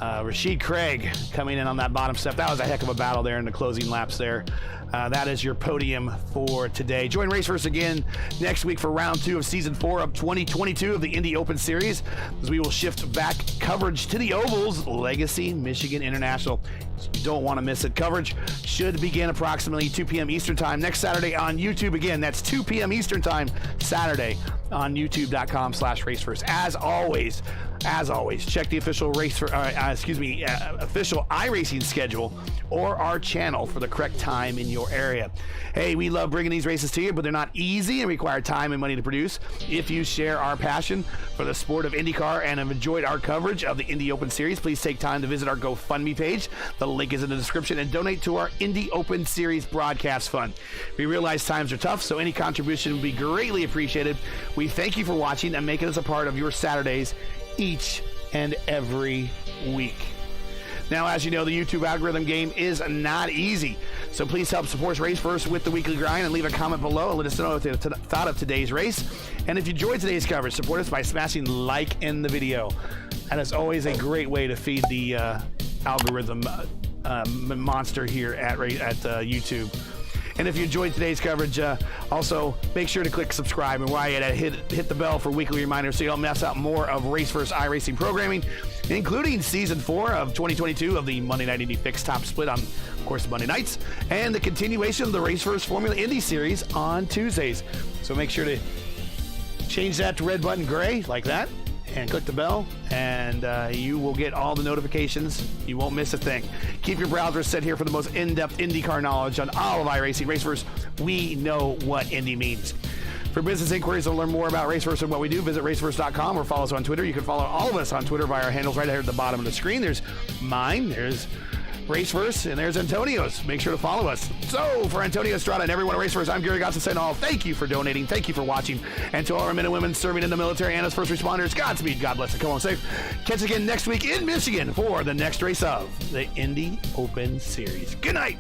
Speaker 2: Rashid Craig coming in on that bottom step. That was a heck of a battle there in the closing laps there. That is your podium for today. Join Raceverse again next week for round 2 of season 4 of 2022 of the Indy Open Series, as we will shift back coverage to the ovals, Legacy, Michigan International. You don't want to miss it. Coverage should begin approximately 2 p.m. Eastern Time next Saturday on YouTube. Again, that's 2 p.m. Eastern Time Saturday on youtube.com/raceverse. As always, check the official official iRacing schedule or our channel for the correct time in your area. Hey, we love bringing these races to you, but they're not easy and require time and money to produce. If you share our passion for the sport of IndyCar and have enjoyed our coverage of the Indy Open Series, please take time to visit our GoFundMe page. The link is in the description, and donate to our Indy Open Series broadcast fund. We realize times are tough, so any contribution would be greatly appreciated. We thank you for watching and making us a part of your Saturdays each and every week. Now, as you know, the YouTube algorithm game is not easy. So please help support Race First with the weekly grind and leave a comment below and let us know what you thought of today's race. And if you enjoyed today's coverage, support us by smashing like in the video. That is always a great way to feed the algorithm monster here at YouTube. And if you enjoyed today's coverage, also make sure to click subscribe and while you're at it, hit the bell for weekly reminders so you don't miss out more of Race First iRacing programming, including Season 4 of 2022 of the Monday Night Indy Fixed Top Split on, of course, Monday nights, and the continuation of the Race First Formula Indy Series on Tuesdays. So make sure to change that to red button gray like that and click the bell, and you will get all the notifications. You won't miss a thing. Keep your browser set here for the most in-depth IndyCar knowledge on all of iRacing. Race First, we know what Indy means. For business inquiries to learn more about Race First and what we do, visit racefirst.com or follow us on Twitter. You can follow all of us on Twitter via our handles right here at the bottom of the screen. There's mine, there's Race First, and there's Antonio's. Make sure to follow us. So, for Antonio Estrada and everyone at Race First, I'm Gary Gotza saying all, thank you for donating, thank you for watching, and to all our men and women serving in the military and as first responders, Godspeed, God bless, and come on safe. Catch us again next week in Michigan for the next race of the Indy Open Series. Good night.